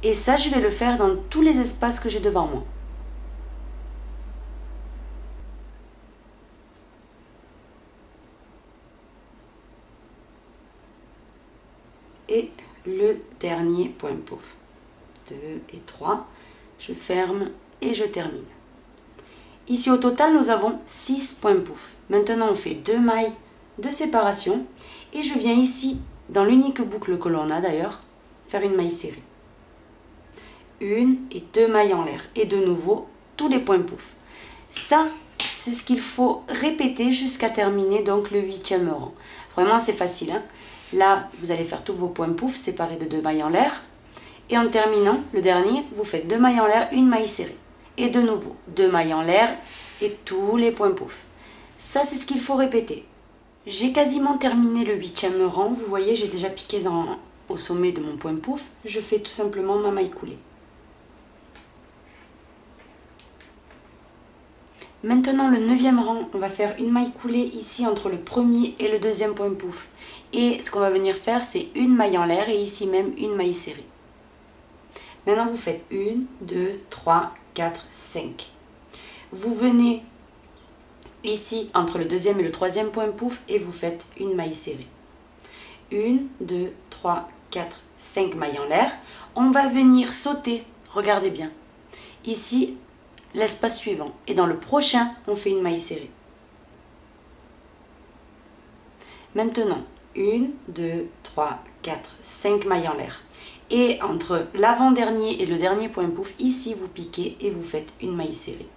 Et ça, je vais le faire dans tous les espaces que j'ai devant moi. Et le dernier point pouf. 2 et 3. Je ferme et je termine. Ici, au total, nous avons 6 points pouf. Maintenant, on fait 2 mailles de séparation. Et je viens ici, dans l'unique boucle que l'on a d'ailleurs, faire une maille serrée. 1 et 2 mailles en l'air. Et de nouveau, tous les points pouf. Ça, c'est ce qu'il faut répéter jusqu'à terminer donc le 8e rang. Vraiment, c'est facile, hein. Là, vous allez faire tous vos points pouf séparés de 2 mailles en l'air. Et en terminant, le dernier, vous faites 2 mailles en l'air, une maille serrée. Et de nouveau, 2 mailles en l'air et tous les points pouf. Ça, c'est ce qu'il faut répéter. J'ai quasiment terminé le 8e rang. Vous voyez, j'ai déjà piqué au sommet de mon point pouf. Je fais tout simplement ma maille coulée. Maintenant, le 9e rang, on va faire une maille coulée ici entre le premier et le deuxième point pouf. Et ce qu'on va venir faire, c'est une maille en l'air et ici même une maille serrée. Maintenant, vous faites 1, 2, 3, 4, 5. Vous venez ici entre le deuxième et le troisième point pouf et vous faites une maille serrée. 1, 2, 3, 4, 5 mailles en l'air. On va venir sauter, regardez bien. Ici, l'espace suivant. Et dans le prochain, on fait une maille serrée. Maintenant, 1, 2, 3, 4, 5 mailles en l'air. Et entre l'avant-dernier et le dernier point pouf, ici, vous piquez et vous faites une maille serrée.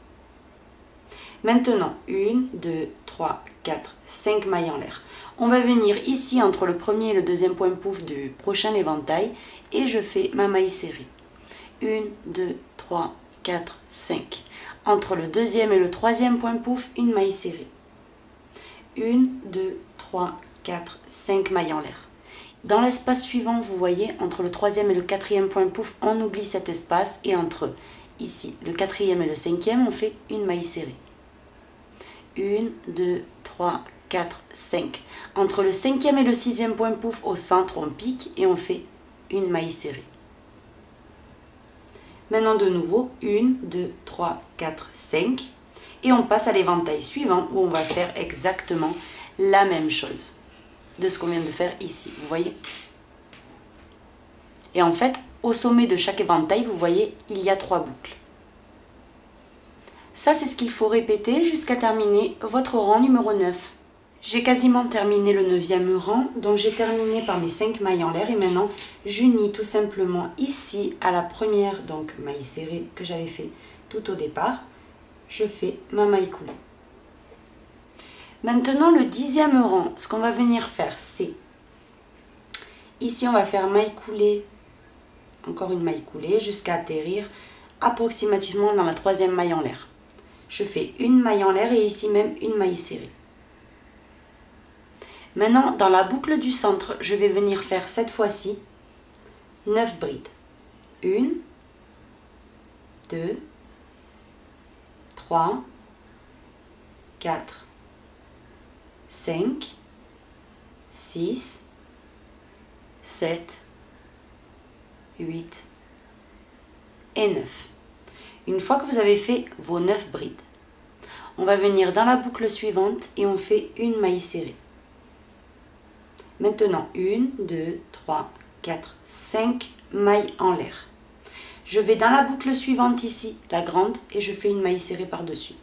Maintenant, 1, 2, 3, 4, 5 mailles en l'air. On va venir ici entre le premier et le deuxième point pouf du prochain éventail et je fais ma maille serrée. 1, 2, 3, 4, 5. Entre le deuxième et le troisième point pouf, une maille serrée. 1, 2, 3, 4, 5 mailles en l'air. Dans l'espace suivant, vous voyez, entre le troisième et le quatrième point pouf, on oublie cet espace et entre ici, le quatrième et le cinquième, on fait une maille serrée. 1, 2, 3, 4, 5. Entre le cinquième et le sixième point pouf, au centre, on pique et on fait une maille serrée. Maintenant de nouveau, 1, 2, 3, 4, 5. Et on passe à l'éventail suivant où on va faire exactement la même chose de ce qu'on vient de faire ici, vous voyez. Et en fait, au sommet de chaque éventail, vous voyez, il y a 3 boucles. Ça, c'est ce qu'il faut répéter jusqu'à terminer votre rang numéro 9. J'ai quasiment terminé le 9e rang, donc j'ai terminé par mes 5 mailles en l'air et maintenant j'unis tout simplement ici à la première donc maille serrée que j'avais fait tout au départ, je fais ma maille coulée. Maintenant le 10e rang, ce qu'on va venir faire c'est, ici on va faire maille coulée, encore une maille coulée jusqu'à atterrir approximativement dans la 3e maille en l'air. Je fais une maille en l'air et ici même une maille serrée. Maintenant, dans la boucle du centre, je vais venir faire cette fois-ci 9 brides. 1, 2, 3, 4, 5, 6, 7, 8 et 9. Une fois que vous avez fait vos 9 brides, on va venir dans la boucle suivante et on fait une maille serrée. Maintenant, 1, 2, 3, 4, 5 mailles en l'air. Je vais dans la boucle suivante ici, la grande, et je fais une maille serrée par-dessus.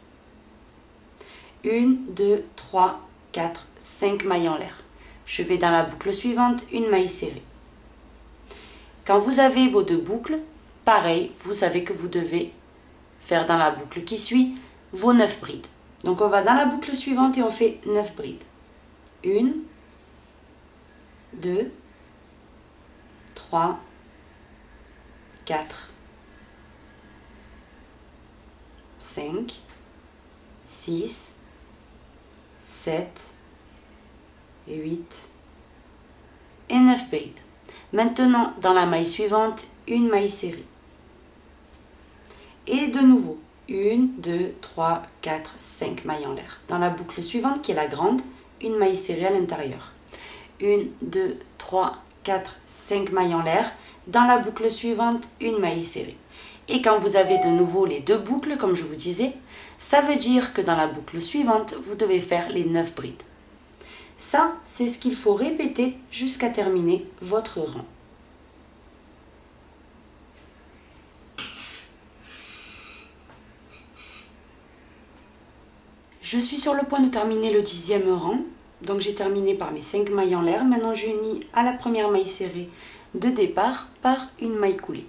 1, 2, 3, 4, 5 mailles en l'air. Je vais dans la boucle suivante, une maille serrée. Quand vous avez vos 2 boucles, pareil, vous savez que vous devez faire dans la boucle qui suit vos 9 brides. Donc on va dans la boucle suivante et on fait 9 brides. 1, 2, 3, 4, 5, 6, 7 et 8 et 9 brides. Maintenant, dans la maille suivante, une maille serrée. Et de nouveau, 1, 2, 3, 4, 5 mailles en l'air. Dans la boucle suivante, qui est la grande, une maille serrée à l'intérieur. 1, 2, 3, 4, 5 mailles en l'air. Dans la boucle suivante, une maille serrée. Et quand vous avez de nouveau les deux boucles, comme je vous disais, ça veut dire que dans la boucle suivante, vous devez faire les 9 brides. Ça, c'est ce qu'il faut répéter jusqu'à terminer votre rang. Je suis sur le point de terminer le 10e rang. Donc j'ai terminé par mes 5 mailles en l'air. Maintenant j'unis à la première maille serrée de départ par une maille coulée.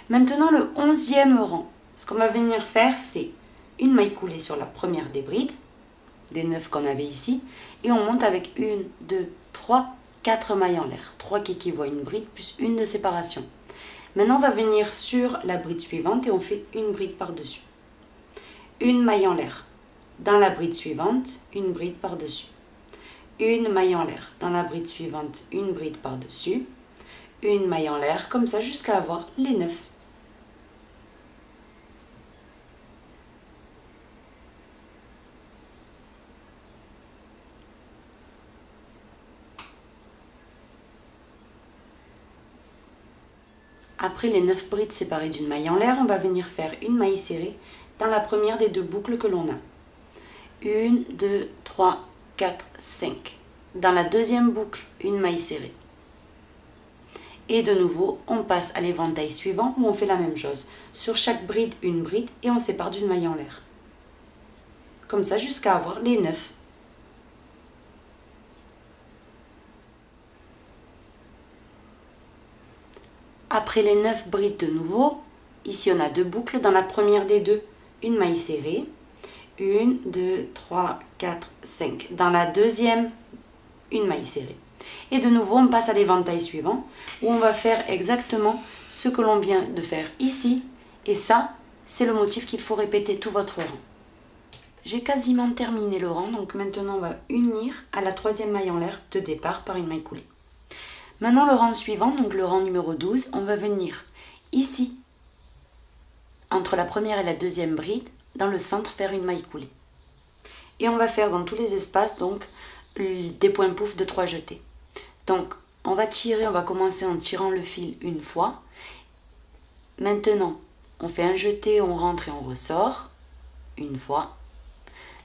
Maintenant le 11e rang. Ce qu'on va venir faire, c'est une maille coulée sur la première des brides, des 9 qu'on avait ici, et on monte avec 1, 2, 3, 4 mailles en l'air. 3 qui équivaut à une bride plus une de séparation. Maintenant on va venir sur la bride suivante et on fait une bride par-dessus. Une maille en l'air. Dans la bride suivante, une bride par-dessus. Une maille en l'air. Dans la bride suivante, une bride par-dessus. Une maille en l'air, comme ça jusqu'à avoir les 9. Après les 9 brides séparées d'une maille en l'air, on va venir faire une maille serrée dans la première des deux boucles que l'on a. 1, 2, 3, 4, 5. Dans la deuxième boucle, une maille serrée. Et de nouveau, on passe à l'éventail suivant où on fait la même chose. Sur chaque bride, une bride et on sépare d'une maille en l'air. Comme ça jusqu'à avoir les 9. Après les 9 brides de nouveau, ici on a deux boucles. Dans la première des deux, une maille serrée. 1, 2, 3, 4, 5. Dans la deuxième, une maille serrée. Et de nouveau, on passe à l'éventail suivant, où on va faire exactement ce que l'on vient de faire ici. Et ça, c'est le motif qu'il faut répéter tout votre rang. J'ai quasiment terminé le rang, donc maintenant on va unir à la troisième maille en l'air de départ par une maille coulée. Maintenant le rang suivant, donc le rang numéro 12, on va venir ici, entre la première et la deuxième bride, dans le centre, faire une maille coulée. Et on va faire dans tous les espaces donc des points poufs de 3 jetés. Donc on va tirer, on va commencer en tirant le fil une fois. Maintenant on fait un jeté, on rentre et on ressort une fois.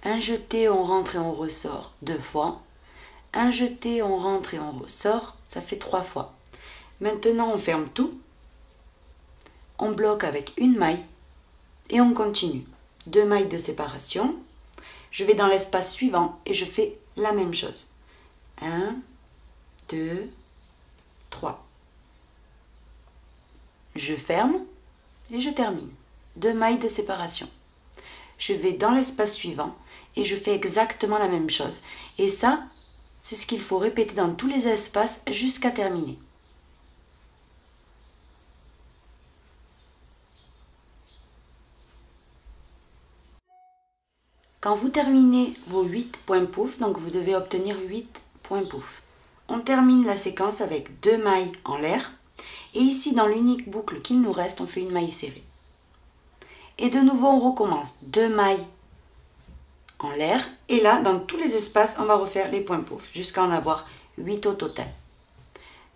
Un jeté, on rentre et on ressort 2 fois. Un jeté, on rentre et on ressort, ça fait 3 fois. Maintenant on ferme tout. On bloque avec une maille et on continue. 2 mailles de séparation. Je vais dans l'espace suivant et je fais la même chose. 1, 2, 3. Je ferme et je termine. 2 mailles de séparation. Je vais dans l'espace suivant et je fais exactement la même chose. Et ça, c'est ce qu'il faut répéter dans tous les espaces jusqu'à terminer. Quand vous terminez vos 8 points poufs, donc vous devez obtenir 8 points poufs. On termine la séquence avec 2 mailles en l'air. Et ici, dans l'unique boucle qu'il nous reste, on fait une maille serrée. Et de nouveau, on recommence. 2 mailles en l'air. Et là, dans tous les espaces, on va refaire les points poufs jusqu'à en avoir 8 au total.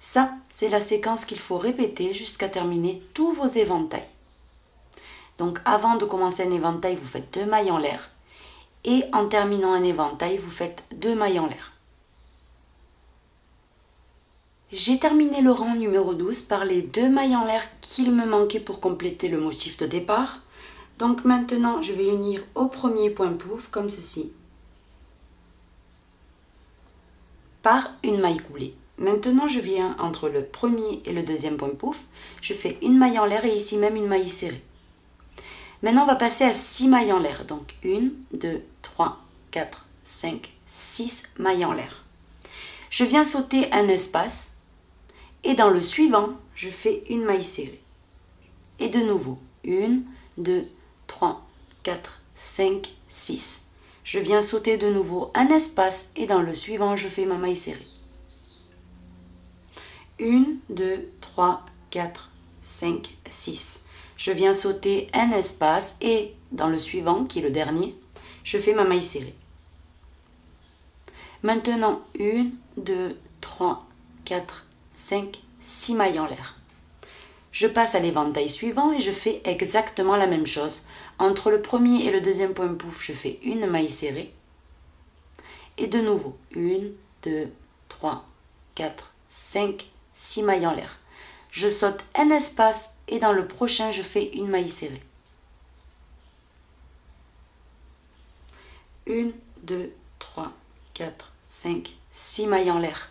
Ça, c'est la séquence qu'il faut répéter jusqu'à terminer tous vos éventails. Donc, avant de commencer un éventail, vous faites 2 mailles en l'air. Et en terminant un éventail, vous faites 2 mailles en l'air. J'ai terminé le rang numéro 12 par les 2 mailles en l'air qu'il me manquait pour compléter le motif de départ. Donc maintenant, je vais unir au premier point pouf, comme ceci, par une maille coulée. Maintenant, je viens entre le premier et le deuxième point pouf, je fais une maille en l'air et ici même une maille serrée. Maintenant, on va passer à 6 mailles en l'air. Donc 1, 2, 3, 4, 5, 6 mailles en l'air. Je viens sauter un espace et dans le suivant, je fais une maille serrée. Et de nouveau, 1, 2, 3, 4, 5, 6. Je viens sauter de nouveau un espace et dans le suivant, je fais ma maille serrée. 1, 2, 3, 4, 5, 6. Je viens sauter un espace et dans le suivant, qui est le dernier, je fais ma maille serrée. Maintenant, 1, 2, 3, 4, 5, 6 mailles en l'air. Je passe à l'éventail suivant et je fais exactement la même chose. Entre le premier et le deuxième point pouf, je fais une maille serrée. Et de nouveau, 1, 2, 3, 4, 5, 6 mailles en l'air. Je saute un espace et dans le prochain, je fais une maille serrée. 1, 2, 3, 4, 5, 6 mailles en l'air.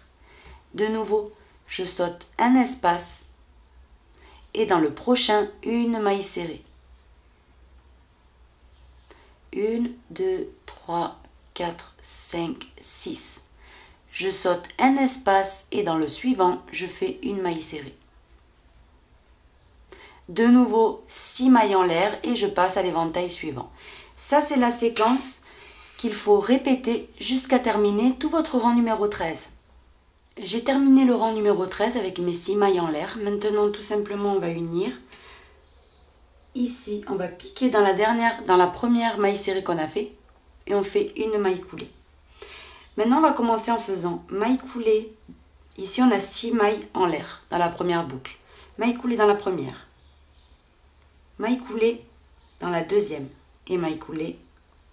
De nouveau, je saute un espace et dans le prochain, une maille serrée. 1, 2, 3, 4, 5, 6. Je saute un espace et dans le suivant, je fais une maille serrée. De nouveau, 6 mailles en l'air et je passe à l'éventail suivant. Ça, c'est la séquence qu'il faut répéter jusqu'à terminer tout votre rang numéro 13. J'ai terminé le rang numéro 13 avec mes 6 mailles en l'air. Maintenant, tout simplement, on va unir. Ici, on va piquer dans la première maille serrée qu'on a fait et on fait une maille coulée. Maintenant, on va commencer en faisant maille coulée. Ici, on a 6 mailles en l'air dans la première boucle. Maille coulée dans la première. Maille coulée dans la deuxième et maille coulée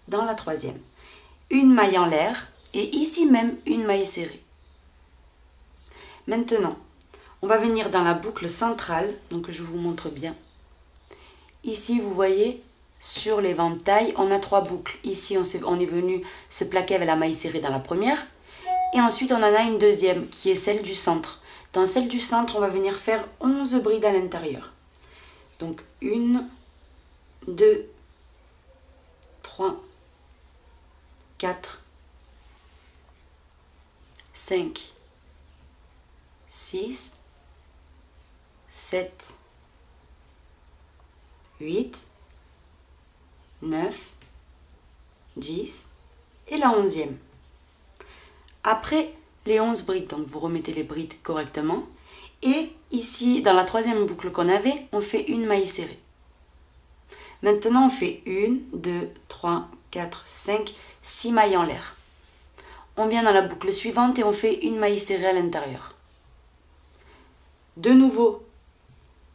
dans la troisième. Une maille en l'air et ici même une maille serrée. Maintenant, on va venir dans la boucle centrale, donc je vous montre bien. Ici, vous voyez, sur l'éventail, on a 3 boucles. Ici, on est venu se plaquer avec la maille serrée dans la première. Et ensuite, on en a une deuxième, qui est celle du centre. Dans celle du centre, on va venir faire 11 brides à l'intérieur. Donc, 1, 2, 3, 4, 5, 6, 7, 8, 9, 10 et la 11e. Après les 11 brides, donc vous remettez les brides correctement. Et ici, dans la troisième boucle qu'on avait, on fait une maille serrée. Maintenant, on fait 1, 2, 3, 4, 5, 6 mailles en l'air. On vient dans la boucle suivante et on fait une maille serrée à l'intérieur. De nouveau,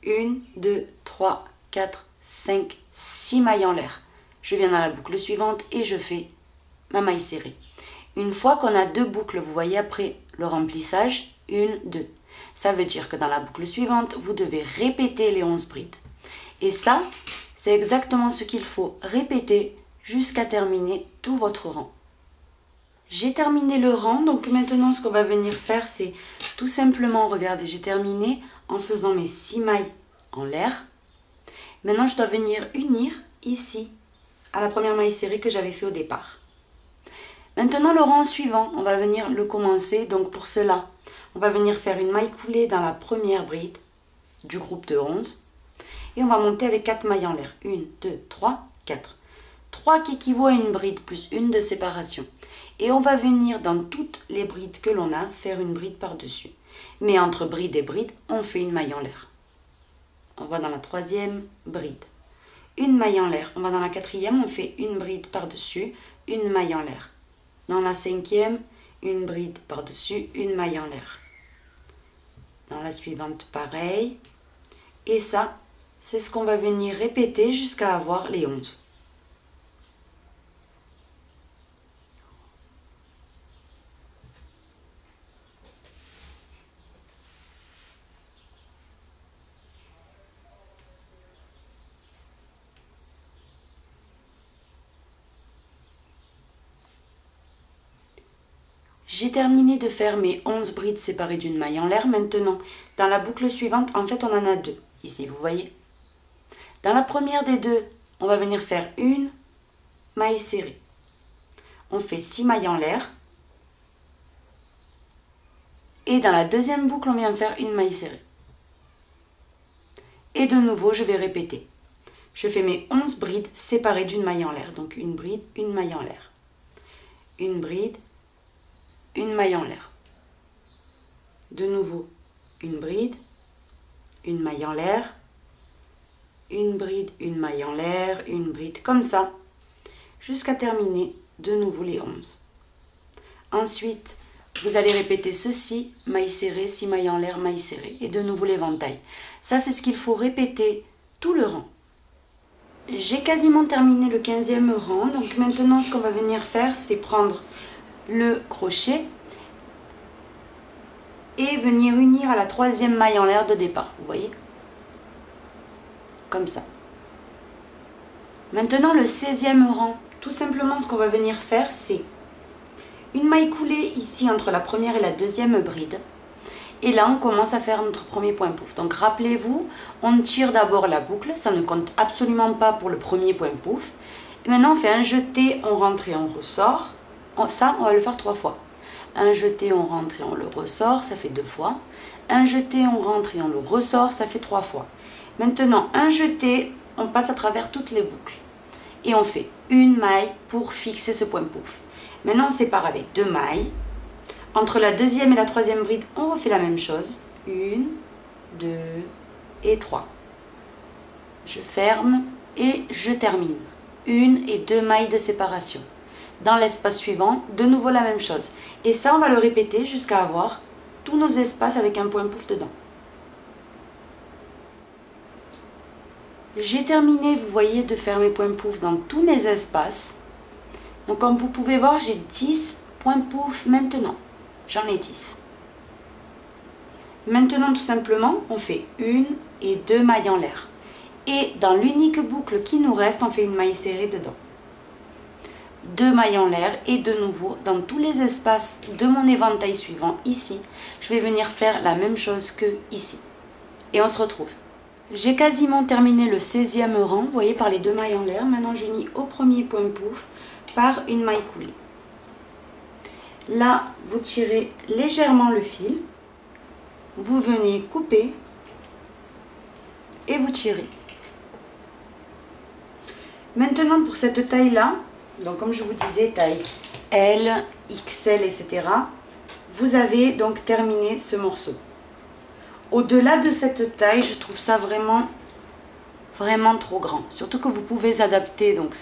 1, 2, 3, 4, 5, 6 mailles en l'air. Je viens dans la boucle suivante et je fais ma maille serrée. Une fois qu'on a 2 boucles, vous voyez après le remplissage, 1, 2. Ça veut dire que dans la boucle suivante, vous devez répéter les 11 brides. Et ça, c'est exactement ce qu'il faut répéter jusqu'à terminer tout votre rang. J'ai terminé le rang, donc maintenant ce qu'on va venir faire, c'est tout simplement, regardez, j'ai terminé en faisant mes 6 mailles en l'air. Maintenant, je dois venir unir ici, à la première maille serrée que j'avais fait au départ. Maintenant, le rang suivant, on va venir le commencer. Donc pour cela, on va venir faire une maille coulée dans la première bride du groupe de 11. Et on va monter avec 4 mailles en l'air. 1, 2, 3, 4. 3 qui équivaut à une bride plus une de séparation. Et on va venir dans toutes les brides que l'on a, faire une bride par-dessus. Mais entre bride et bride, on fait une maille en l'air. On va dans la troisième bride. Une maille en l'air. On va dans la quatrième, on fait une bride par-dessus, une maille en l'air. Dans la cinquième, une bride par-dessus, une maille en l'air. Dans la suivante, pareil. Et ça, c'est ce qu'on va venir répéter jusqu'à avoir les 11. J'ai terminé de faire mes 11 brides séparées d'une maille en l'air. Maintenant, dans la boucle suivante, en fait, on en a 2. Ici, vous voyez. Dans la première des 2, on va venir faire une maille serrée. On fait 6 mailles en l'air. Et dans la deuxième boucle, on vient faire une maille serrée. Et de nouveau, je vais répéter. je fais mes 11 brides séparées d'une maille en l'air. Donc une bride, une maille en l'air. Une bride, une maille en l'air. De nouveau, une bride, une maille en l'air, une bride, une maille en l'air, une bride, comme ça, jusqu'à terminer de nouveau les 11. Ensuite, vous allez répéter ceci, maille serrée, 6 mailles en l'air, maille serrée, et de nouveau l'éventail. Ça, c'est ce qu'il faut répéter tout le rang. J'ai quasiment terminé le 15e rang, donc maintenant ce qu'on va venir faire, c'est prendre le crochet et venir unir à la 3e maille en l'air de départ, vous voyez? Comme ça. Maintenant le 16e rang, tout simplement ce qu'on va venir faire, c'est une maille coulée ici entre la première et la deuxième bride. Et là, on commence à faire notre premier point pouf. Donc, rappelez-vous, on tire d'abord la boucle. Ça ne compte absolument pas pour le premier point pouf. Et maintenant, on fait un jeté, on rentre et on ressort. Ça, on va le faire 3 fois. Un jeté, on rentre et on le ressort. Ça fait 2 fois. Un jeté, on rentre et on le ressort. Ça fait 3 fois. Maintenant, un jeté, on passe à travers toutes les boucles. Et on fait une maille pour fixer ce point pouf. Maintenant, on sépare avec 2 mailles. Entre la deuxième et la troisième bride, on refait la même chose. 1, 2 et 3. Je ferme et je termine. 1 et 2 mailles de séparation. Dans l'espace suivant, de nouveau la même chose. Et ça, on va le répéter jusqu'à avoir tous nos espaces avec un point pouf dedans. J'ai terminé, vous voyez, de faire mes points pouf dans tous mes espaces. Donc, comme vous pouvez voir, j'ai 10 points pouf maintenant. J'en ai 10. Maintenant, tout simplement, on fait 1 et 2 mailles en l'air. Et dans l'unique boucle qui nous reste, on fait une maille serrée dedans. 2 mailles en l'air et de nouveau, dans tous les espaces de mon éventail suivant, ici, je vais venir faire la même chose que ici. Et on se retrouve. J'ai quasiment terminé le 16e rang, vous voyez, par les 2 mailles en l'air. Maintenant, j'unis au premier point pouf par une maille coulée. Là, vous tirez légèrement le fil, vous venez couper et vous tirez. Maintenant, pour cette taille-là, donc comme je vous disais, taille L, XL, etc., vous avez donc terminé ce morceau. Au-delà de cette taille, je trouve ça vraiment trop grand. Surtout que vous pouvez adapter donc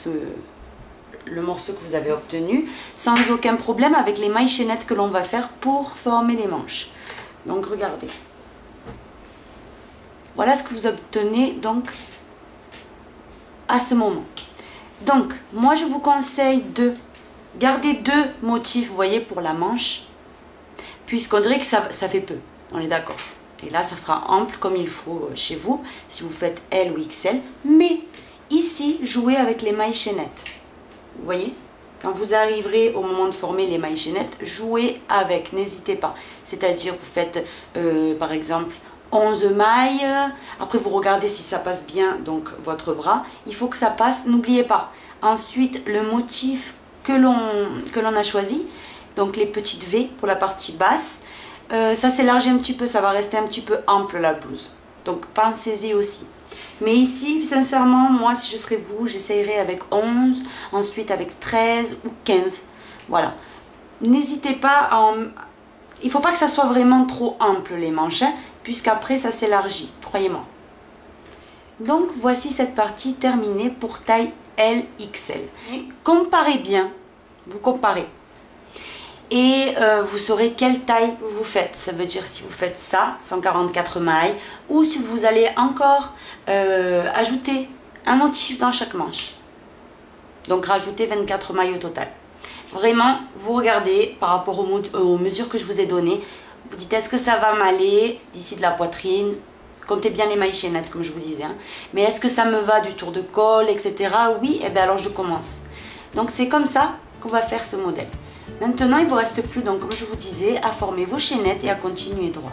le morceau que vous avez obtenu sans aucun problème avec les mailles chaînettes que l'on va faire pour former les manches. Donc regardez, voilà ce que vous obtenez donc à ce moment. Donc moi je vous conseille de garder 2 motifs, vous voyez, pour la manche, puisqu'on dirait que ça fait peu, on est d'accord. Et là ça fera ample comme il faut chez vous si vous faites L ou XL, mais ici jouez avec les mailles chaînettes. Vous voyez, quand vous arriverez au moment de former les mailles chaînettes, jouez avec, n'hésitez pas. C'est-à-dire, vous faites par exemple 11 mailles, après vous regardez si ça passe bien, donc votre bras, il faut que ça passe, n'oubliez pas. Ensuite, le motif que l'on a choisi, donc les petites V pour la partie basse, ça s'élargit un petit peu, ça va rester un petit peu ample la blouse. Donc pensez-y aussi. Mais ici, sincèrement, moi, si je serais vous, j'essayerais avec 11, ensuite avec 13 ou 15. Voilà. N'hésitez pas à... Il ne faut pas que ça soit vraiment trop ample, les manches, hein, puisqu'après, ça s'élargit, croyez-moi. Donc, voici cette partie terminée pour taille LXL. Comparez bien, vous comparez. Et vous saurez quelle taille vous faites. Ça veut dire si vous faites ça, 144 mailles, ou si vous allez encore ajouter un motif dans chaque manche. Donc rajouter 24 mailles au total. Vraiment, vous regardez par rapport aux mesures que je vous ai données. Vous dites est-ce que ça va m'aller d'ici de la poitrine. Comptez bien les mailles chaînettes comme je vous disais. Hein. Mais est-ce que ça me va du tour de col, etc. Oui, et bien alors je commence. Donc c'est comme ça qu'on va faire ce modèle. Maintenant, il ne vous reste plus, donc, comme je vous disais, à former vos chaînettes et à continuer droit.